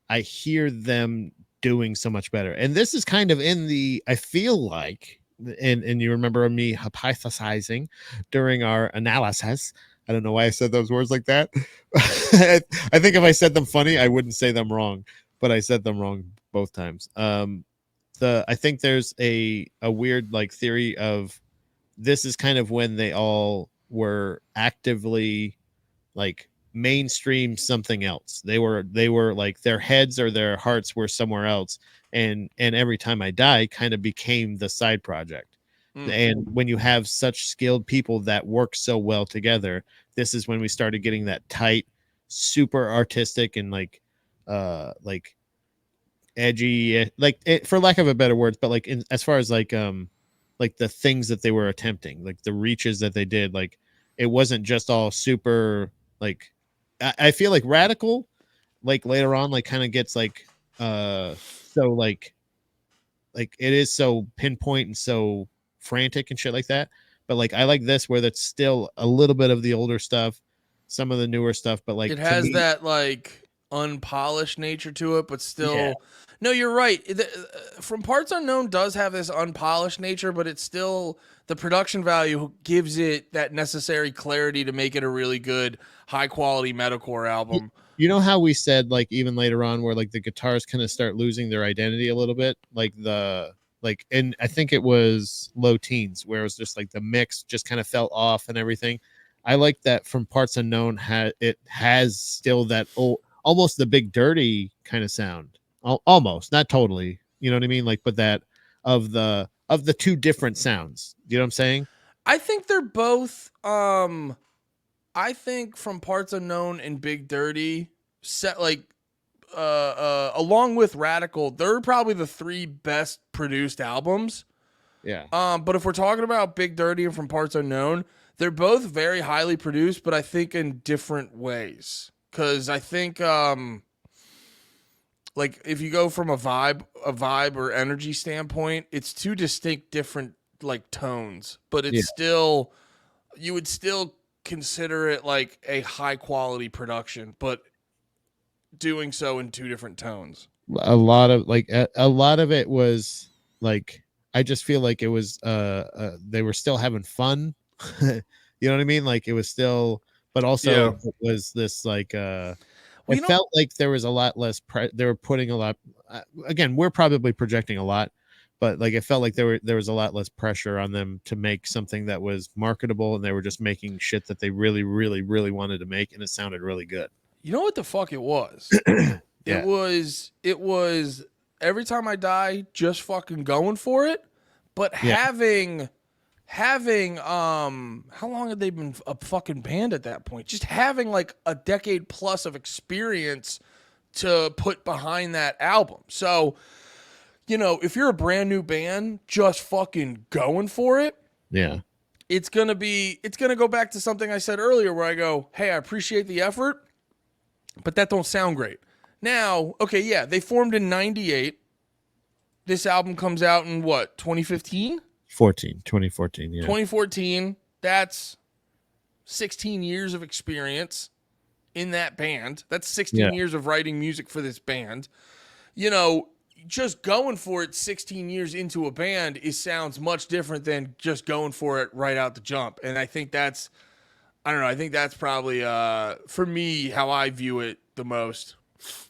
I hear them doing so much better. And this is kind of I feel like, and you remember me hypothesizing during our analysis. I don't know why I said those words like that. I think if I said them funny, I wouldn't say them wrong, but I said them wrong both times. I think there's a weird like theory of this is kind of when they all were actively like mainstream something else. They were like their heads or their hearts were somewhere else, and Every Time I Die kind of became the side project. And when you have such skilled people that work so well together, this is when we started getting that tight, super artistic and like edgy, for lack of a better words, but like as far as like the things that they were attempting, like the reaches that they did, like it wasn't just all super like I feel like radical like later on like kind of gets so like it is so pinpoint and so frantic and shit like that. But like I like this where that's still a little bit of the older stuff, some of the newer stuff, but like It to has me, that like unpolished nature to it, but yeah, still. No, you're right. From Parts Unknown does have this unpolished nature, but it's still the production value gives it that necessary clarity to make it a really good, high quality metalcore you, album. you know how we said like even later on where like the guitars kind of start losing their identity a little bit, like and I think it was Low Teens where it was just like the mix just kind of fell off and everything. I like that from Parts Unknown it has still that old, almost the Big Dirty kind of sound, almost not totally, you know what I mean, like but that of the two different sounds, you know what I'm saying? I think they're both I think From Parts Unknown and Big Dirty set like along with Radical, they're probably the three best produced albums. Yeah, But if we're talking about Big Dirty and From Parts Unknown, they're both very highly produced, but I think in different ways. Cause I think like if you go from a vibe or energy standpoint, it's two distinct different like tones, but yeah. it's still you would still consider it like a high quality production, but doing so in two different tones. A lot of like a lot of it was like I just feel like it was they were still having fun. You know what I mean? Like it was still, but also Yeah. it was this like Well, it felt like there was a lot less they were putting a lot again, we're probably projecting a lot, but like it felt like there was a lot less pressure on them to make something that was marketable, and they were just making shit that they really really really wanted to make, and it sounded really good. you know what the fuck it was? Yeah. It was every time I die, just fucking going for it. But Yeah. having how long had they been a fucking band at that point? Just having like a decade plus of experience to put behind that album. So, you know, if you're a brand new band just fucking going for it, Yeah. it's gonna go back to something I said earlier where I go, hey, I appreciate the effort, but that don't sound great. Now, okay, yeah, they formed in 98. This album comes out in what, 2015? 2014, yeah. 2014. That's 16 years of experience in that band. That's 16 Yeah. years of writing music for this band. You know, just going for it 16 years into a band sounds much different than just going for it right out the jump. And I think that's I don't know, I think that's probably for me how I view it the most.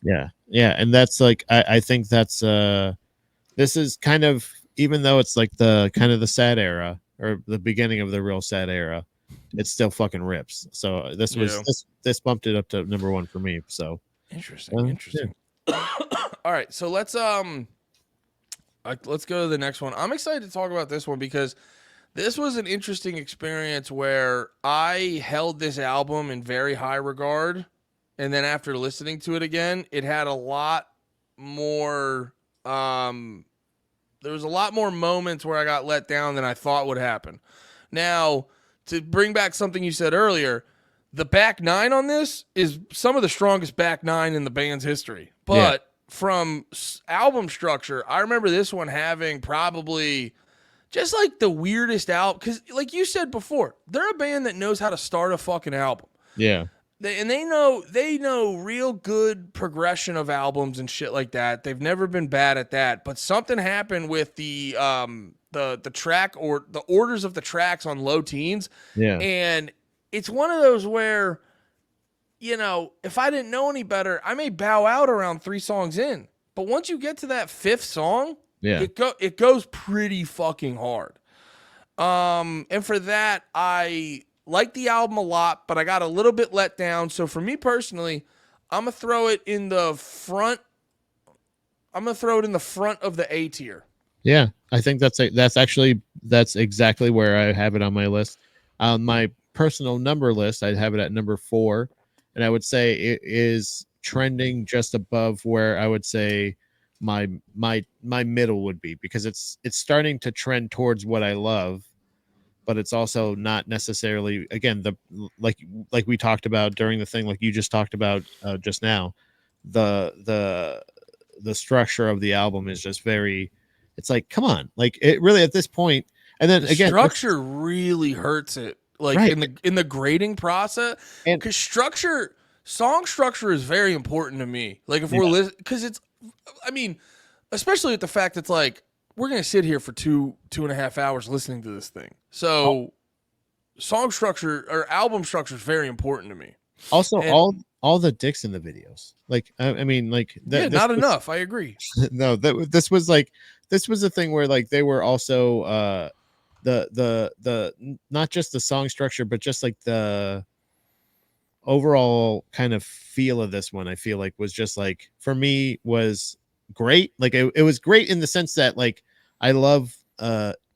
Yeah, and that's like I think that's this is kind of, even though it's like the kind of the sad era or the beginning of the real sad era, it still fucking rips. So this was Yeah. this bumped it up to number one for me. So Interesting, interesting. All right, so let's go to the next one. I'm excited to talk about this one because this was an interesting experience where I held this album in very high regard, and then after listening to it again, it had a lot more there was a lot more moments where I got let down than I thought would happen. Now, to bring back something you said earlier, the back nine on this is some of the strongest back nine in the band's history. Yeah. But from album structure, I remember this one having probably just like the weirdest album. Because, like you said before, they're a band that knows how to start a fucking album. yeah, They know real good progression of albums and shit like that. They've never been bad at that. But something happened with the track or the orders of the tracks on Low Teens. yeah, And it's one of those where, you know, if I didn't know any better, I may bow out around 3 songs in. But once you get to that 5th song, yeah, it goes pretty fucking hard. And for that, I like the album a lot, but I got a little bit let down. So for me personally, I'm gonna throw it in the front. I'm gonna throw it in the front of the A tier. yeah. I think that's exactly where I have it on my list. On my personal number list, I'd have it at number 4, and I would say it is trending just above where I would say my middle would be, because it's starting to trend towards what I love, but it's also not necessarily, again, the like we talked about during the thing, like you just talked about just now, the structure of the album is just very. It's like, come on, like it really at this point. And then The again, structure really hurts it, like right, in the grading process, and because song structure is very important to me. Like if yeah, we're listening, because it's, I mean, especially with the fact it's like we're gonna sit here for 2.5 hours listening to this thing. So song structure or album structure is very important to me. also And all the dicks in the videos. Like I mean, like yeah, this not was, enough. I agree. no, this was like this was a thing where like they were also not just the song structure, but just like the overall kind of feel of this one. I feel like was just like for me was great. Like it was great in the sense that like I love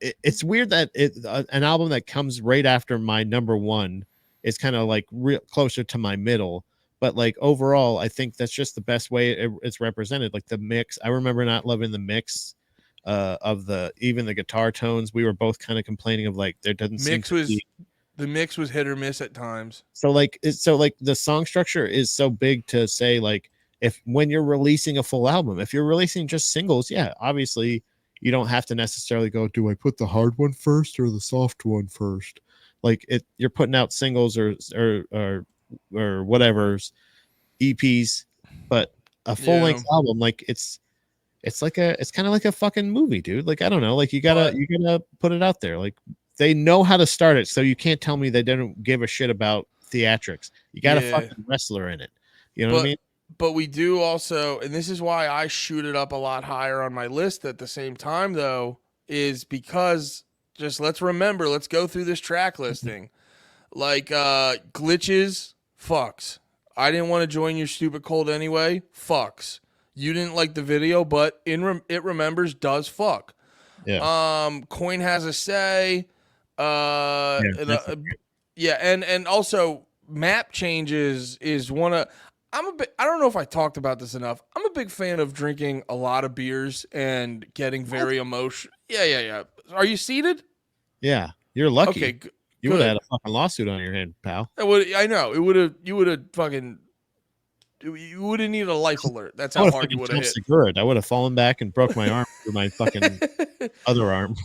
it's weird that an album that comes right after my number one is kind of like closer to my middle, but like overall I think that's just the best way it's represented. Like the mix, I remember not loving the mix of the even the guitar tones. We were both kind of complaining of like there doesn't seem Mix to was be. the mix was hit or miss at times. So like so like the song structure is so big to say like if when you're releasing a full album, if you're releasing just singles, yeah, obviously you don't have to necessarily go, do I put the hard one first or the soft one first? Like it you're putting out singles or whatever's EPs, but a full Yeah, length album, like it's like it's kind of like a fucking movie, dude. Like I don't know, like but you gotta put it out there. Like they know how to start it, so you can't tell me they don't give a shit about theatrics. You got a yeah, fucking wrestler in it. You know what I but mean? we do also, and this is why I shoot it up a lot higher on my list at the same time, though, is because just let's remember, let's go through this track listing. Like glitches, fucks. I didn't want to join your stupid cold anyway, fucks. You didn't like the video, but it remembers does fuck. Yeah, Coin has a say. yeah, And, that's yeah, and also map changes is one of. I'm a bit. I don't know if I talked about this enough. I'm a big fan of drinking a lot of beers and getting what? very emotional. Yeah, yeah, yeah. Are you seated? Yeah. You're Okay, lucky. You would have had good. a fucking lawsuit on your hand, pal. I know it would have. You would have fucking. You would have needed a life alert. That's I how would have hard you fucking would have jumped hit. Sigurd. I would have fallen back and broke my arm through my fucking other arm.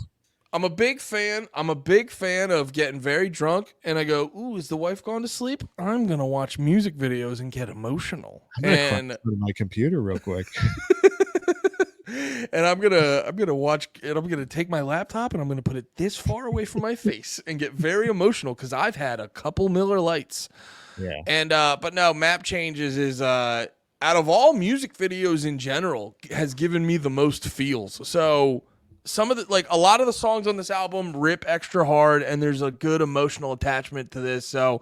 I'm a big fan. I'm a big fan of getting very drunk, and I go, "Ooh, is the wife gone to sleep? I'm gonna watch music videos and get emotional." I'm gonna crash And through my computer real quick. and I'm gonna watch, and I'm gonna take my laptop and I'm gonna put it this far away from my face and get very emotional because I've had a couple Miller Lights. Yeah. And but no, map changes is out of all music videos in general has given me the most feels. So some of the like a lot of the songs on this album rip extra hard, and there's a good emotional attachment to this. So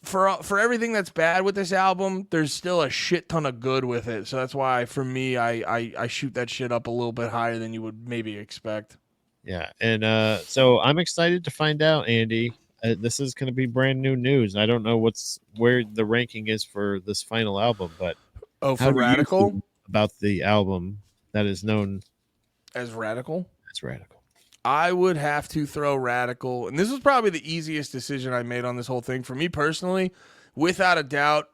for everything that's bad with this album, there's still a shit ton of good with it. So that's why for me, I shoot that shit up a little bit higher than you would maybe expect. Yeah. And so I'm excited to find out, Andy. This is going to be brand new news. I don't know where the ranking is for this final album, but Oh, how for do you Radical feel about the album that is known as Radical. as Radical? I would have to throw Radical, and this was probably the easiest decision I made on this whole thing. For me personally, without a doubt,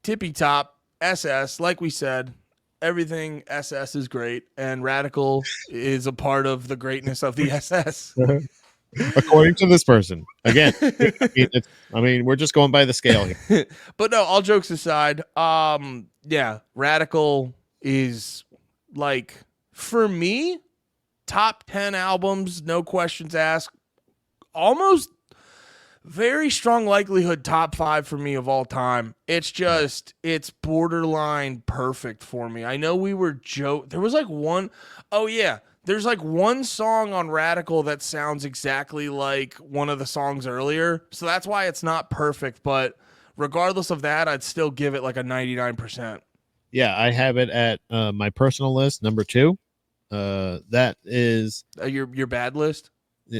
tippy top, SS, like we said, everything SS is great, and Radical is a part of the greatness of the SS. According to this person, again, I mean, we're just going by the scale here. But no, all jokes aside, yeah, Radical is like, for me, top 10 albums, no questions asked, almost very strong likelihood top 5 for me of all time. It's just it's borderline perfect for me. I know we were there was like one, oh yeah, there's like one song on Radical that sounds exactly like one of the songs earlier. So that's why it's not perfect, but regardless of that, I'd still give it like a 99%. Yeah, I have it at my personal list, number 2. That is Your bad list?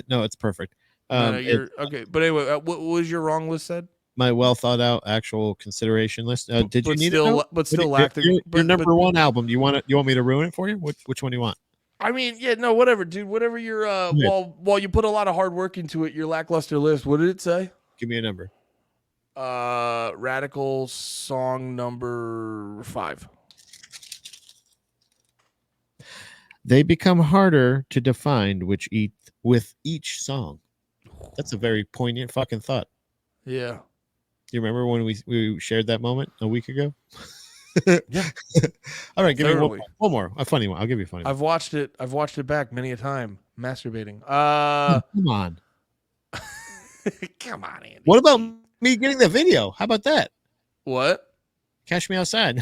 no, it's perfect. No, no, It's you're okay. But anyway, what was your wrong list said? my well thought out actual consideration list. Did you But need to know? still, but still Your, lacked. your number But one album. You want me to ruin it for you? Which one do you want? I mean, yeah, no, whatever, dude. Whatever your Yeah. while you put a lot of hard work into it, your lackluster list. What did it say? Give me a number. Radical song number 5. They become harder to define with each song. That's a very poignant fucking thought. Yeah. You remember when we shared that moment a week ago? Yeah. All right, give me Totally. one more. A funny one. I'll give you a funny one. I've watched it back many a time masturbating. Come on. Come on, Andy. What about me getting the video? How about that? What? Cash me outside.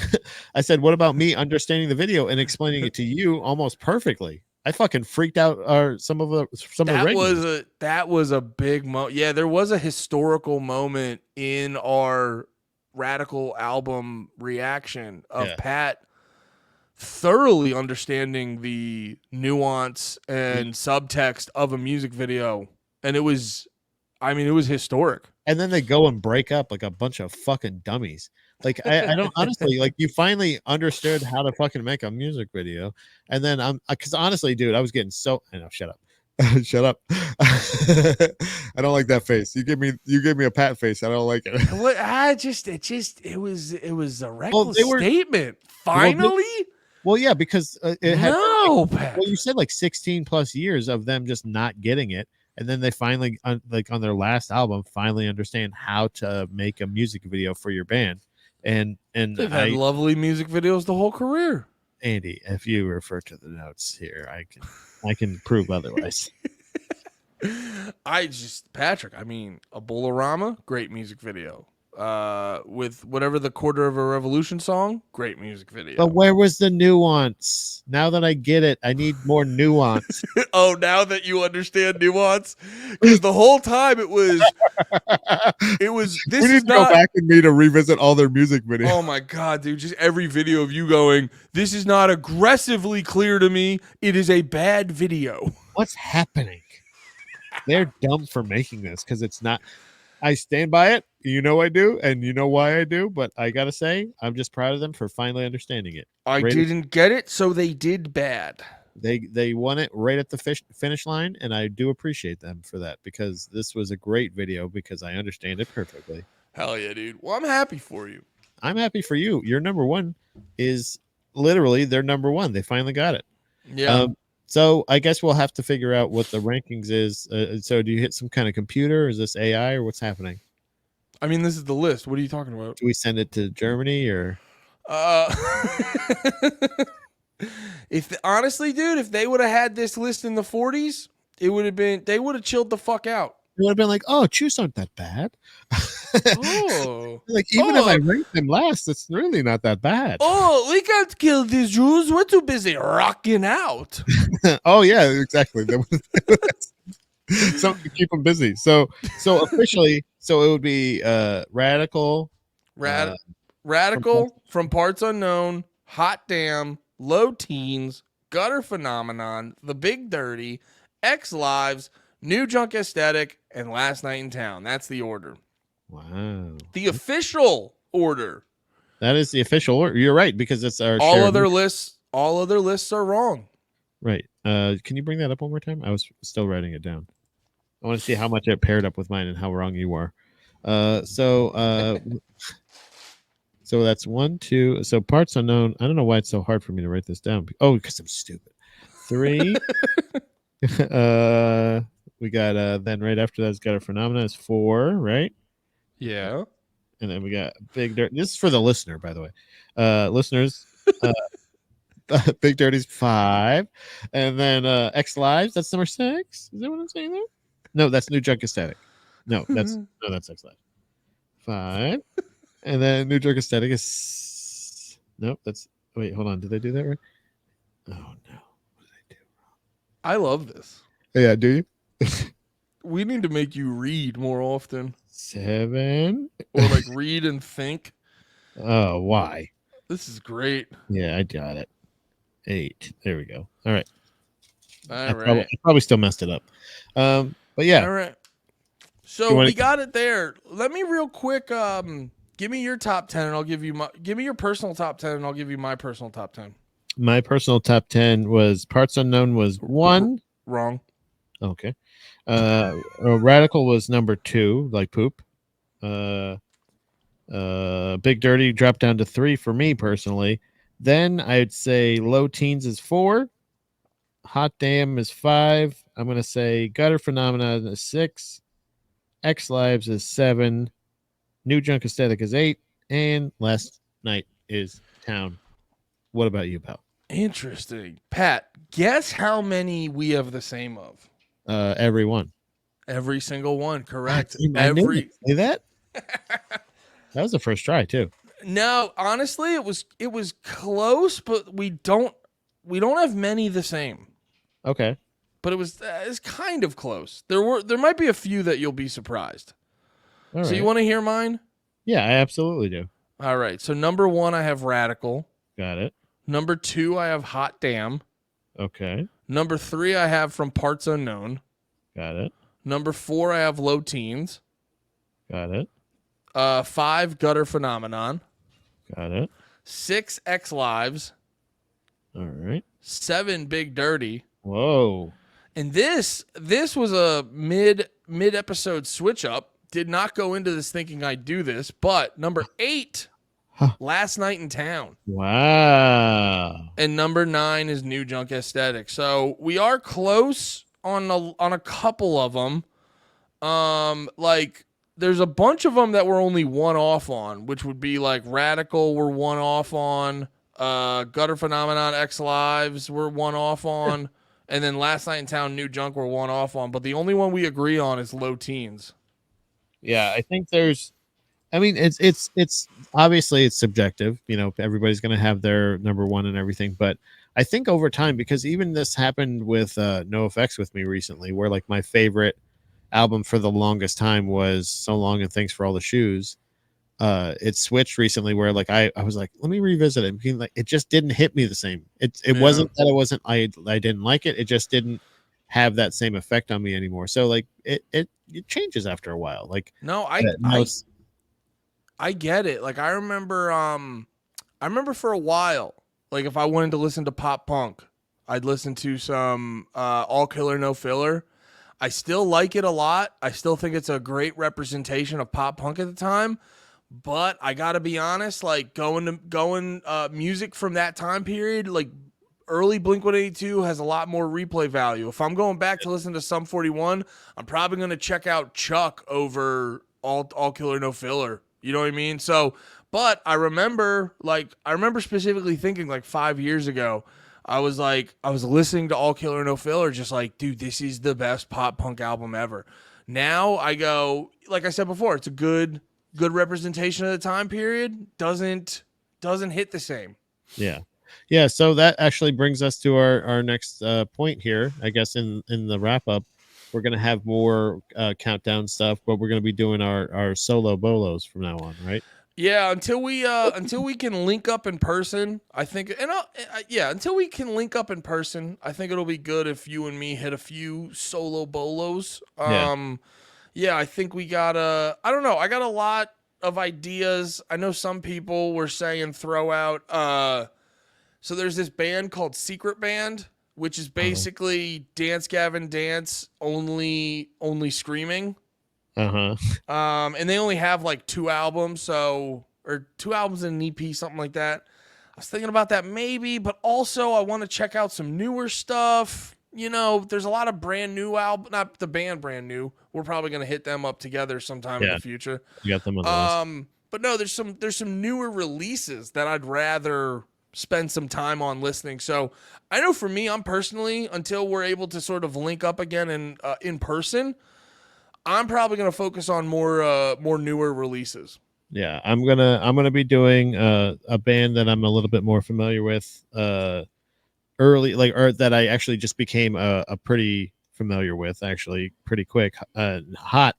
I said, what about me understanding the video and explaining it to you almost perfectly? I fucking freaked out some of the regulars. That was a big moment. Yeah, there was a historical moment in our Radical album reaction of Pat thoroughly understanding the nuance and subtext of a music video, and it was historic. And then they go and break up like a bunch of fucking dummies. Like I don't honestly, like, you finally understood how to fucking make a music video, and then because honestly, dude, I was getting so. I know, shut up. Shut up. I don't like that face. You give me a Pat face. I don't like it. What it was a reckless statement. Finally. Well, yeah, because it had Pat. Well, you said like 16 plus years of them just not getting it, and then they finally, like on their last album, finally understand how to make a music video for your band. And they've had lovely music videos the whole career. Andy, if you refer to the notes here, I can prove otherwise. Patrick, I mean, a Bolorama, great music video. With whatever the Quarter of a Revolution song, great music video. But where was the nuance? Now that I get it, I need more nuance. Oh, now that you understand nuance, because the whole time it was. This we need to go back and me to revisit all their music videos. Oh my god, dude! Just every video of you going, "This is not aggressively clear to me. It is a bad video." What's happening? They're dumb for making this because it's not. I stand by it. You know I do, and you know why I do. But I gotta say, I'm just proud of them for finally understanding it. I didn't get it, so they did bad. They won it right at the finish line, and I do appreciate them for that, because this was a great video because I understand it perfectly. Hell yeah, dude. Well, I'm happy for you. I'm happy for you. Your number one is literally their number one. They finally got it. Yeah. So I guess we'll have to figure out what the rankings is. So do you hit some kind of computer? Or is this AI, or what's happening? I mean, this is the list. What are you talking about? Do we send it to Germany or? Honestly, dude, if they would have had this list in the 40s, they would have chilled the fuck out. It would have been like, oh, Choose aren't that bad. Oh. Like, even if I rank them last, it's really not that bad. Oh, we can't kill these Jews. We're too busy rocking out. Oh, yeah, exactly. Something to keep them busy. So officially, so it would be Radical. Radical, From Parts Unknown, Hot Damn, Low Teens, Gutter Phenomenon, The Big Dirty, X Lives, New Junk Aesthetic, and Last Night in Town. That's the order. Wow. The official order. That is the official order. You're right, because it's our all other lists are wrong. Right. Can you bring that up one more time? I was still writing it down. I want to see how much it paired up with mine and how wrong you are. So that's 1, 2. So Parts Unknown. I don't know why it's so hard for me to write this down. Oh, because I'm stupid. 3. We got then right after that's got a Phenomena is 4, right? Yeah. And then we got Big Dirt. This is for the listener, by the way. Listeners, Big Dirty's 5. And then X Lives, that's number 6. Is that what I'm saying there? No, that's New Junk Aesthetic. No, that's X Lives. 5. And then New Junk Aesthetic is wait, hold on. Did I do that right? Oh no. What did I do wrong? I love this. Yeah, do you? We need to make you read more often. 7. Or like read and think. Oh, why? This is great. Yeah, I got it. 8. There we go. All right. I probably still messed it up. But yeah. All right. So we got it there. Let me real quick. Give me your top 10, and I'll give you give me your personal top 10, and I'll give you my personal top 10. My personal top 10 was Parts Unknown was 1. Wrong. Okay. Radical was number 2, like poop. Big Dirty dropped down to 3 for me personally. Then I'd say Low Teens is 4. Hot Damn is 5. I'm going to say Gutter Phenomenon is 6. X Lives is 7. New Junk Aesthetic is 8. And Last Night is Town. What about you, pal? Interesting. Pat, guess how many we have the same of? Every one. Every single one, correct. I knew you'd say that. That was the first try too. No, honestly, it was close, but we don't have many the same. Okay. But it's kind of close. There might be a few that you'll be surprised. All so right. you want to hear mine? Yeah, I absolutely do. All right. So number 1, I have Radical. Got it. Number 2, I have Hot Damn. Okay. Number 3, I have From Parts Unknown. Got it. Number 4, I have Low Teens. Got it. 5, Gutter Phenomenon. Got it. 6, X Lives. All right. 7, Big Dirty. Whoa. And this was a mid episode switch up. Did not go into this thinking I'd do this, but number 8, Last Night in Town. Wow. And number 9 is New Junk Aesthetic. So we are close on a couple of them. Like there's a bunch of them that we're only one off on, which would be like Radical, we're one off on. Gutter Phenomenon, X Lives, we're one off on. And then Last Night in Town, New Junk, we're one off on. But the only one we agree on is Low Teens. Yeah, I think there's. I mean, it's obviously it's subjective. You know, everybody's going to have their number one and everything. But I think over time, because even this happened with NoFX with me recently, where like my favorite album for the longest time was So Long and Thanks for All the Shoes. It switched recently where like I was like, let me revisit it. Because, like, it just didn't hit me the same. It wasn't that it wasn't I didn't like it. It just didn't have that same effect on me anymore. So like it changes after a while. Like No, I get it. Like I remember for a while, like if I wanted to listen to pop punk, I'd listen to some All Killer No Filler. I still like it a lot. I still think it's a great representation of pop punk at the time. But I gotta be honest, like going music from that time period, like early Blink-182 has a lot more replay value. If I'm going back to listen to Sum 41, I'm probably gonna check out Chuck over All Killer No Filler. You know what I mean? So, but I remember specifically thinking like 5 years ago, I was listening to All Killer No Filler, just like, dude, this is the best pop punk album ever. Now I go, like I said before, it's a good representation of the time period. Doesn't hit the same. Yeah. So that actually brings us to our next point here. I guess in the wrap up, we're gonna have more countdown stuff, but we're gonna be doing our solo bolos from now on, right? Yeah, until we can link up in person, I think, until we can link up in person, I think it'll be good if you and me hit a few solo bolos. Yeah, I think we gotta. I don't know. I got a lot of ideas. I know some people were saying throw out. So there's this band called Secret Band, which is basically Dance Gavin Dance only screaming. And they only have like 2 albums, or 2 albums and an EP, something like that. I was thinking about that maybe, but also I want to check out some newer stuff. You know, there's a lot of brand new album, not the band brand new. We're probably going to hit them up together sometime in the future. You got them on the list. But no, there's some newer releases that I'd rather spend some time on listening. So I know for me, I'm personally, until we're able to sort of link up again in person, I'm probably going to focus on more newer releases. Yeah, I'm gonna be doing a band that I'm a little bit more familiar with early, or that I actually just became a pretty familiar with actually pretty quick. Hot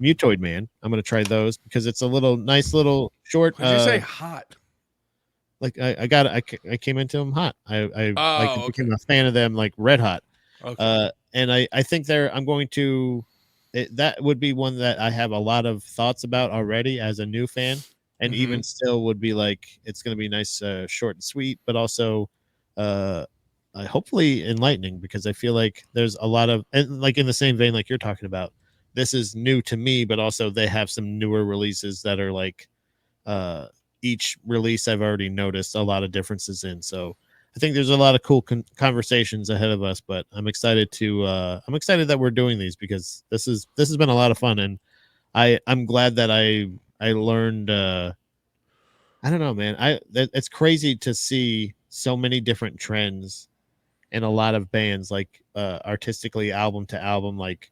Mutoid Man. I'm gonna try those because it's a nice little short. Did you say hot? Like I came into them hot. I became a fan of them like red hot. Okay. And I think I'm going to. That would be one that I have a lot of thoughts about already as a new fan, and even still would be like it's going to be nice, short and sweet, but also hopefully enlightening, because I feel like there's a lot of, and like in the same vein like you're talking about, this is new to me, but also they have some newer releases that are like each release I've already noticed a lot of differences in. So I think there's a lot of cool conversations ahead of us, but I'm excited that we're doing these because this has been a lot of fun, and I'm glad that I learned. I don't know, man. It's crazy to see so many different trends in a lot of bands, like artistically, album to album, like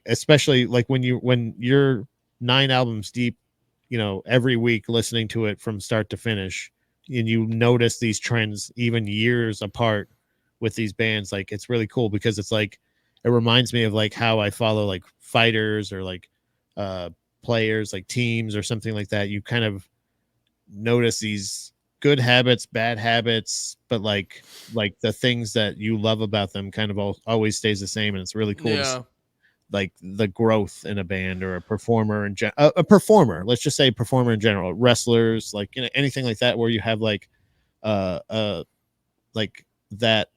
especially like when you're 9 albums deep, every week listening to it from start to finish, and you notice these trends even years apart with these bands. Like it's really cool because it's like it reminds me of like how I follow like fighters or like uh players, like teams or something like that. You kind of notice these good habits, bad habits, but like the things that you love about them kind of always stays the same, and it's really cool to see Yeah. like the growth in a band or a performer in a performer, let's just say performer in general, wrestlers, like anything like that, where you have uh uh like that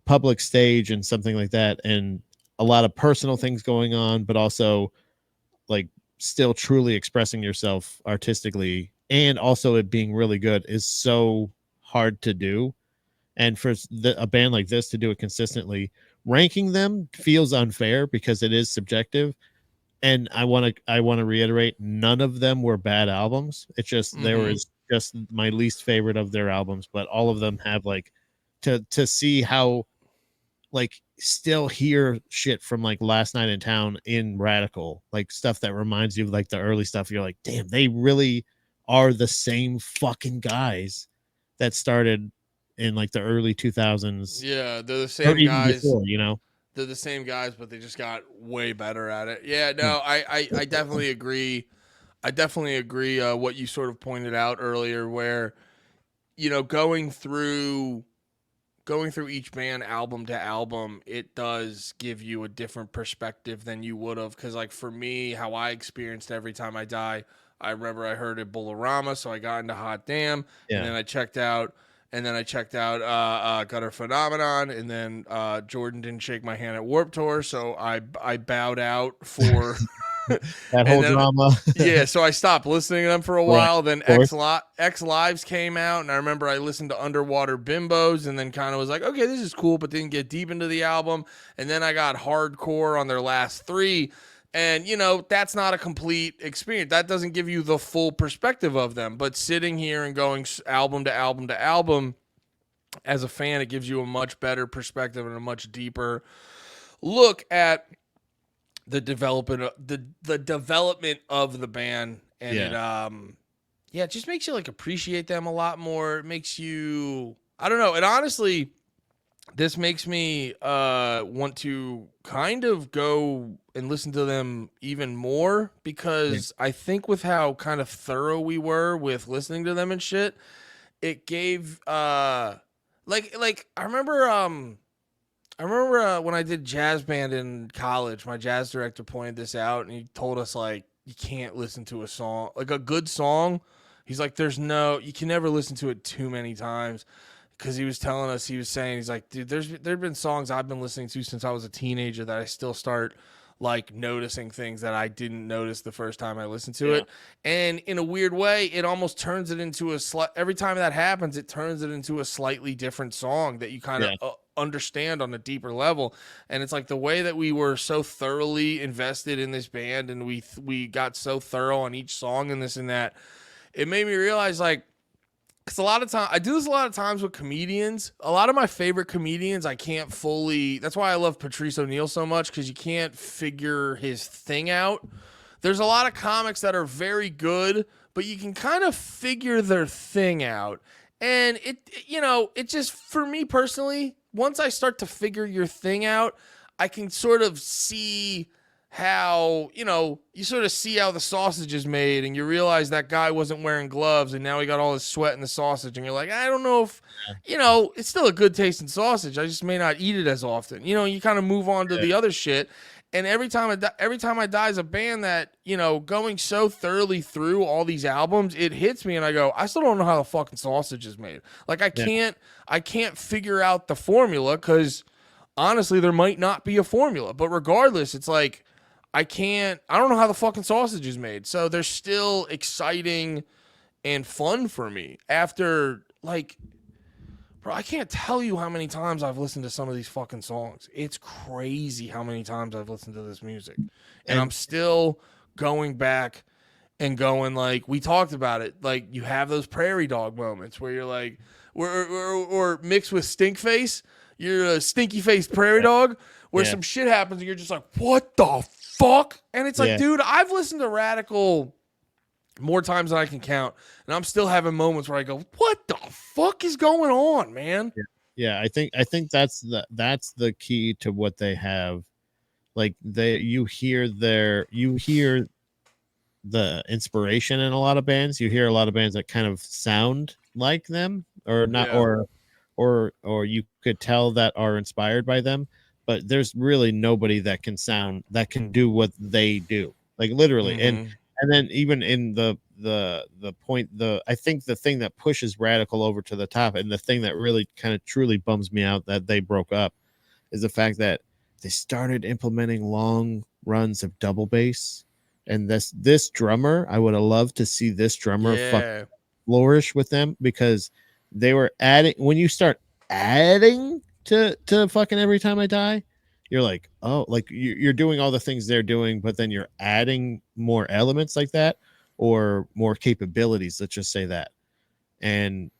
public stage and something like that, and a lot of personal things going on, but also like still truly expressing yourself artistically, and also it being really good is so hard to do. And for a band like this to do it consistently, ranking them feels unfair because it is subjective. And I want to reiterate, none of them were bad albums. It's just there Mm-hmm. was just my least favorite of their albums, but all of them have like to see how like still hear shit from like Last Night in Town in Radical, like stuff that reminds you of like the early stuff. You're like, damn, they really are the same fucking guys that started in like the early 2000s Yeah, they're the or same even guys. before, you know? They're the same guys, but they just got way better at it. Yeah, Yeah. no, I definitely agree. I definitely agree. What you sort of pointed out earlier, where going through each band album to album, it does give you a different perspective than you would have. Because like for me, how I experienced Every Time I Die, I remember I heard it Bolorama, so I got into Hot Damn, and Yeah. then I checked out. Gutter Phenomenon, and then Jordan Didn't Shake My Hand at Warp Tour, so I bowed out for, That and whole then drama. yeah, so I stopped listening to them for a Right. while. Then Of course. X Lives came out, and I remember I listened to Underwater Bimbos, and then kind of was like, okay, this is cool, but didn't get deep into the album. And then I got hardcore on their last three, and that's not a complete experience. That doesn't give you the full perspective of them. But sitting here and going album to album to album, as a fan, it gives you a much better perspective and a much deeper look at the development of the band, and Yeah. it just makes you like appreciate them a lot more. It makes you, I don't know, and honestly, this makes me want to kind of go and listen to them even more, Yeah. because I think with how kind of thorough we were with listening to them and shit, it gave like I remember when I did jazz band in college, my jazz director pointed this out, and he told us like you can't listen to a song, like a good song. He's like, you can never listen to it too many times, because he was telling us, he was saying, he's like, dude, there've been songs I've been listening to since I was a teenager that I still start like noticing things that I didn't notice the first time I listened to Yeah. it. And in a weird way, it almost turns it into every time that happens, it turns it into a slightly different song that you kind of Yeah. understand on a deeper level. And it's like the way that we were so thoroughly invested in this band, and we got so thorough on each song and this and that, it made me realize, like, because a lot of time I do this a lot of times with comedians. A lot of my favorite comedians, I can't fully. That's why I love Patrice O'Neal so much, because you can't figure his thing out. There's a lot of comics that are very good, but you can kind of figure their thing out. And it just, for me personally, once I start to figure your thing out, I can sort of see how, you sort of see how the sausage is made, and you realize that guy wasn't wearing gloves, and now he got all his sweat in the sausage, and you're like, I don't know if, it's still a good tasting sausage. I just may not eat it as often. You kind of move on to Yeah. the other shit. And every time I die is a band that, going so thoroughly through all these albums, it hits me and I go, I still don't know how the fucking sausage is made. Like Yeah. I can't figure out the formula, because honestly there might not be a formula. But regardless, it's like I don't know how the fucking sausage is made. So they're still exciting and fun for me after, like, bro, I can't tell you how many times I've listened to some of these fucking songs. It's crazy how many times I've listened to this music. And I'm still going back and going, like, we talked about it. Like, you have those prairie dog moments where you're like, or mixed with stink face, you're a stinky faced prairie dog where some shit happens and you're just like, what the fuck? And it's like, dude, I've listened to Radical more times than I can count, and I'm still having moments where I go, what the fuck is going on, man? I think that's the key to what they have. Like, you hear the inspiration in a lot of bands. You hear a lot of bands that kind of sound like them, or not, or you could tell that are inspired by them, but there's really nobody that can do what they do, like, literally. And then even in the point, I think the thing that pushes Radical over to the top, and the thing that really kind of truly bums me out that they broke up, is the fact that they started implementing long runs of double bass. And this drummer, I would have loved to see this drummer flourish with them, because they were adding, when you start adding to fucking Every Time I Die, you're like, oh, like, you're doing all the things they're doing, but then you're adding more elements like that, or more capabilities. Let's just say that. And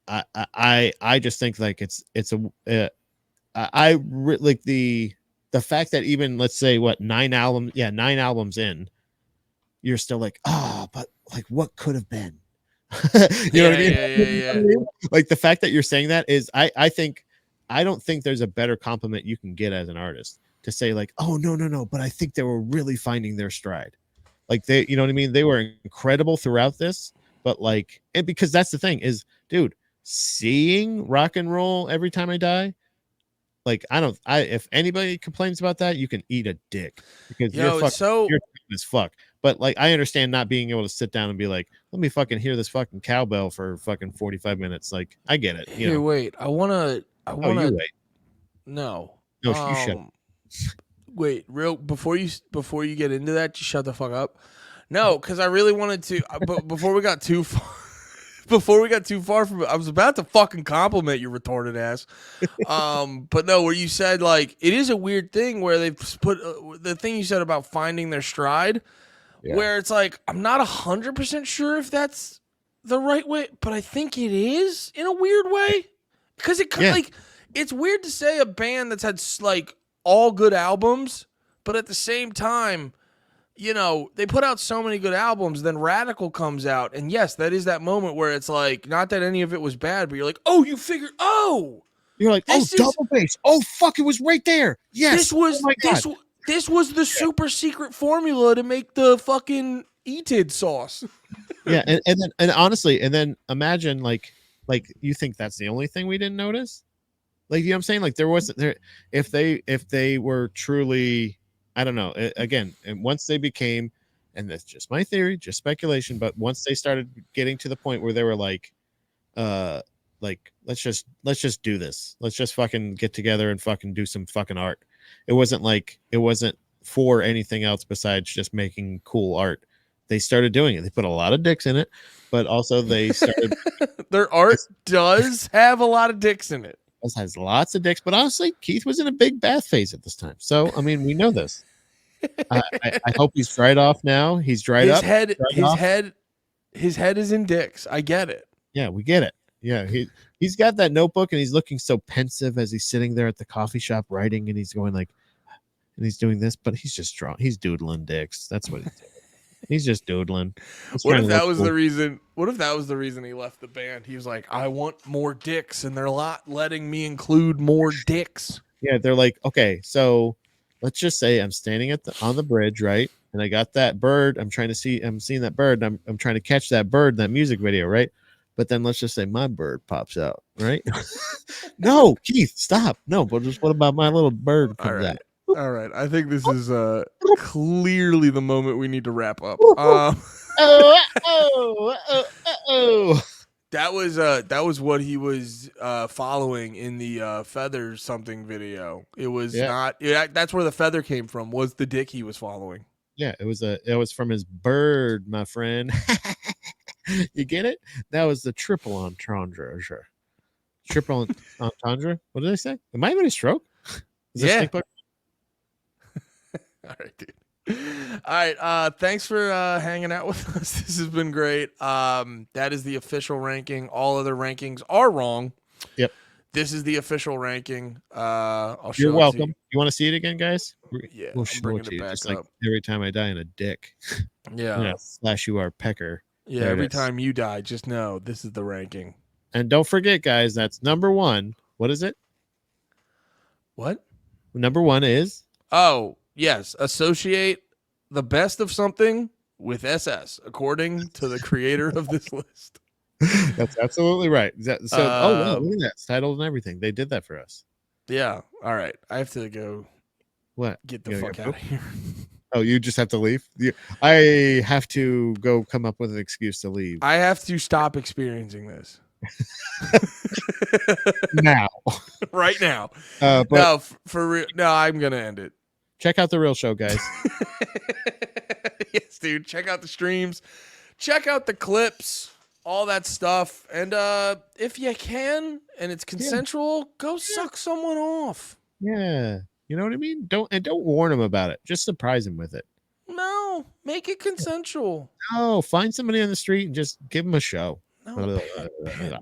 I just think, like, like the fact that even, let's say, 9 albums in, you're still like, oh, but, like, what could have been? You know what I mean? Yeah. Like, the fact that you're saying that is, I don't think there's a better compliment you can get as an artist, to say, like, oh, no, but I think they were really finding their stride. Like, they, you know what I mean? They were incredible throughout this, but, like, and because that's the thing is, dude, seeing Rock and Roll Every Time I Die, like, if anybody complains about that, you can eat a dick, because you're as fuck. But, like, I understand not being able to sit down and be like, let me fucking hear this fucking cowbell for fucking 45 minutes. Like, I get it. Hey, wait, I want to. You wait. No, you shut up. Wait, before you get into that, just shut the fuck up. No, because I really wanted to. But before we got too far, from it, I was about to fucking compliment your retarded ass. But no, where you said, like, it is a weird thing where they've put the thing you said about finding their stride, where it's like, I'm not 100% sure if that's the right way, but I think it is in a weird way, because like, it's weird to say a band that's had, like, all good albums, but at the same time, you know, they put out so many good albums, then Radical comes out, and yes, that is that moment where it's like, not that any of it was bad, but you're like, oh, you're like, oh, double bass, oh, fuck, it was right there. Yes, this was the super secret formula to make the fucking Etid sauce. and honestly, and then imagine, like you think that's the only thing we didn't notice? Like, you know what I'm saying? Like, there wasn't there, if they were truly, I don't know, again, and once they became, and that's just my theory, just speculation, but once they started getting to the point where they were like, let's just do this. Let's just fucking get together and fucking do some fucking art. It wasn't for anything else besides just making cool art. They started doing it. They put a lot of dicks in it, but also they started. Their art does have a lot of dicks in it. It has lots of dicks, but honestly, Keith was in a big bath phase at this time. So, I mean, we know this. I hope he's dried off now. He's dried up. His head is in dicks. I get it. Yeah, we get it. Yeah, he's got that notebook, and he's looking so pensive as he's sitting there at the coffee shop writing, and he's going like, and he's doing this, but he's just drawing. He's doodling dicks. That's what he's doing. He's just doodling. What if that was the reason? What if that was the reason he left the band? He was like, I want more dicks, and they're not letting me include more dicks. Yeah, they're like, okay, so let's just say I'm standing on the bridge, right? And I got that bird. I'm seeing that bird. I'm trying to catch that bird in that music video, right? But then let's just say my bird pops out, right? No, Keith, stop. No, but just what about my little bird comes out? All right. I think this is clearly the moment we need to wrap up. Oh. That was what he was following in the feather something video. It was Yeah. not. Yeah, that's where the feather came from. Was the dick he was following? Yeah, it was from his bird, my friend. You get it? That was the triple entendre. Triple entendre. What did I say? Am I having a stroke? Is this Yeah. snake bug? All right, dude. All right. Thanks for hanging out with us. This has been great. That is the official ranking. All other rankings are wrong. Yep. This is the official ranking. I'll show You're it to welcome. You want to see it again, guys? Yeah, We'll I'm show bringing it to it you. back Just like up. every time I die in a dick. Yeah. Yeah. Slash you are pecker. Yeah. There it Every is. time you die, just know this is the ranking. And don't forget, guys, that's number one. What is it? What? Number one is Oh, yes. Associate the best of something with SS, according to the creator of this list. that's absolutely right. So oh wow, look at that. It's titled and everything. They did that for us. Yeah. All right. I have to go What? get the You gotta fuck go out of here. Oh, you just have to leave? I have to go come up with an excuse to leave. I have to stop experiencing this. Now. Right now. But No, for real. No, I'm going to end it. check out the real show, guys. Yes, dude. Check out the streams. Check out the clips. All that stuff. And if you can, and it's consensual, go suck someone off. Yeah. You know what I mean? Don't warn them about it. Just surprise them with it. No, make it consensual. No, find somebody on the street and just give them a show. No,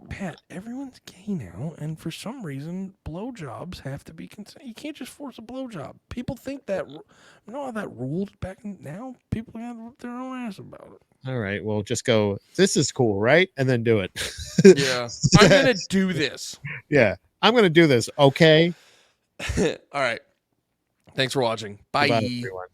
Pat, everyone's gay now, and for some reason, blowjobs have to be consent. You can't just force a blowjob. People think that, you know how that ruled back now? People had their own ass about it. All right, well, just go, this is cool, right? And then do it. Yeah. I'm going to do this. Yeah, I'm going to do this, okay? All right. Thanks for watching. Bye. Goodbye, everyone.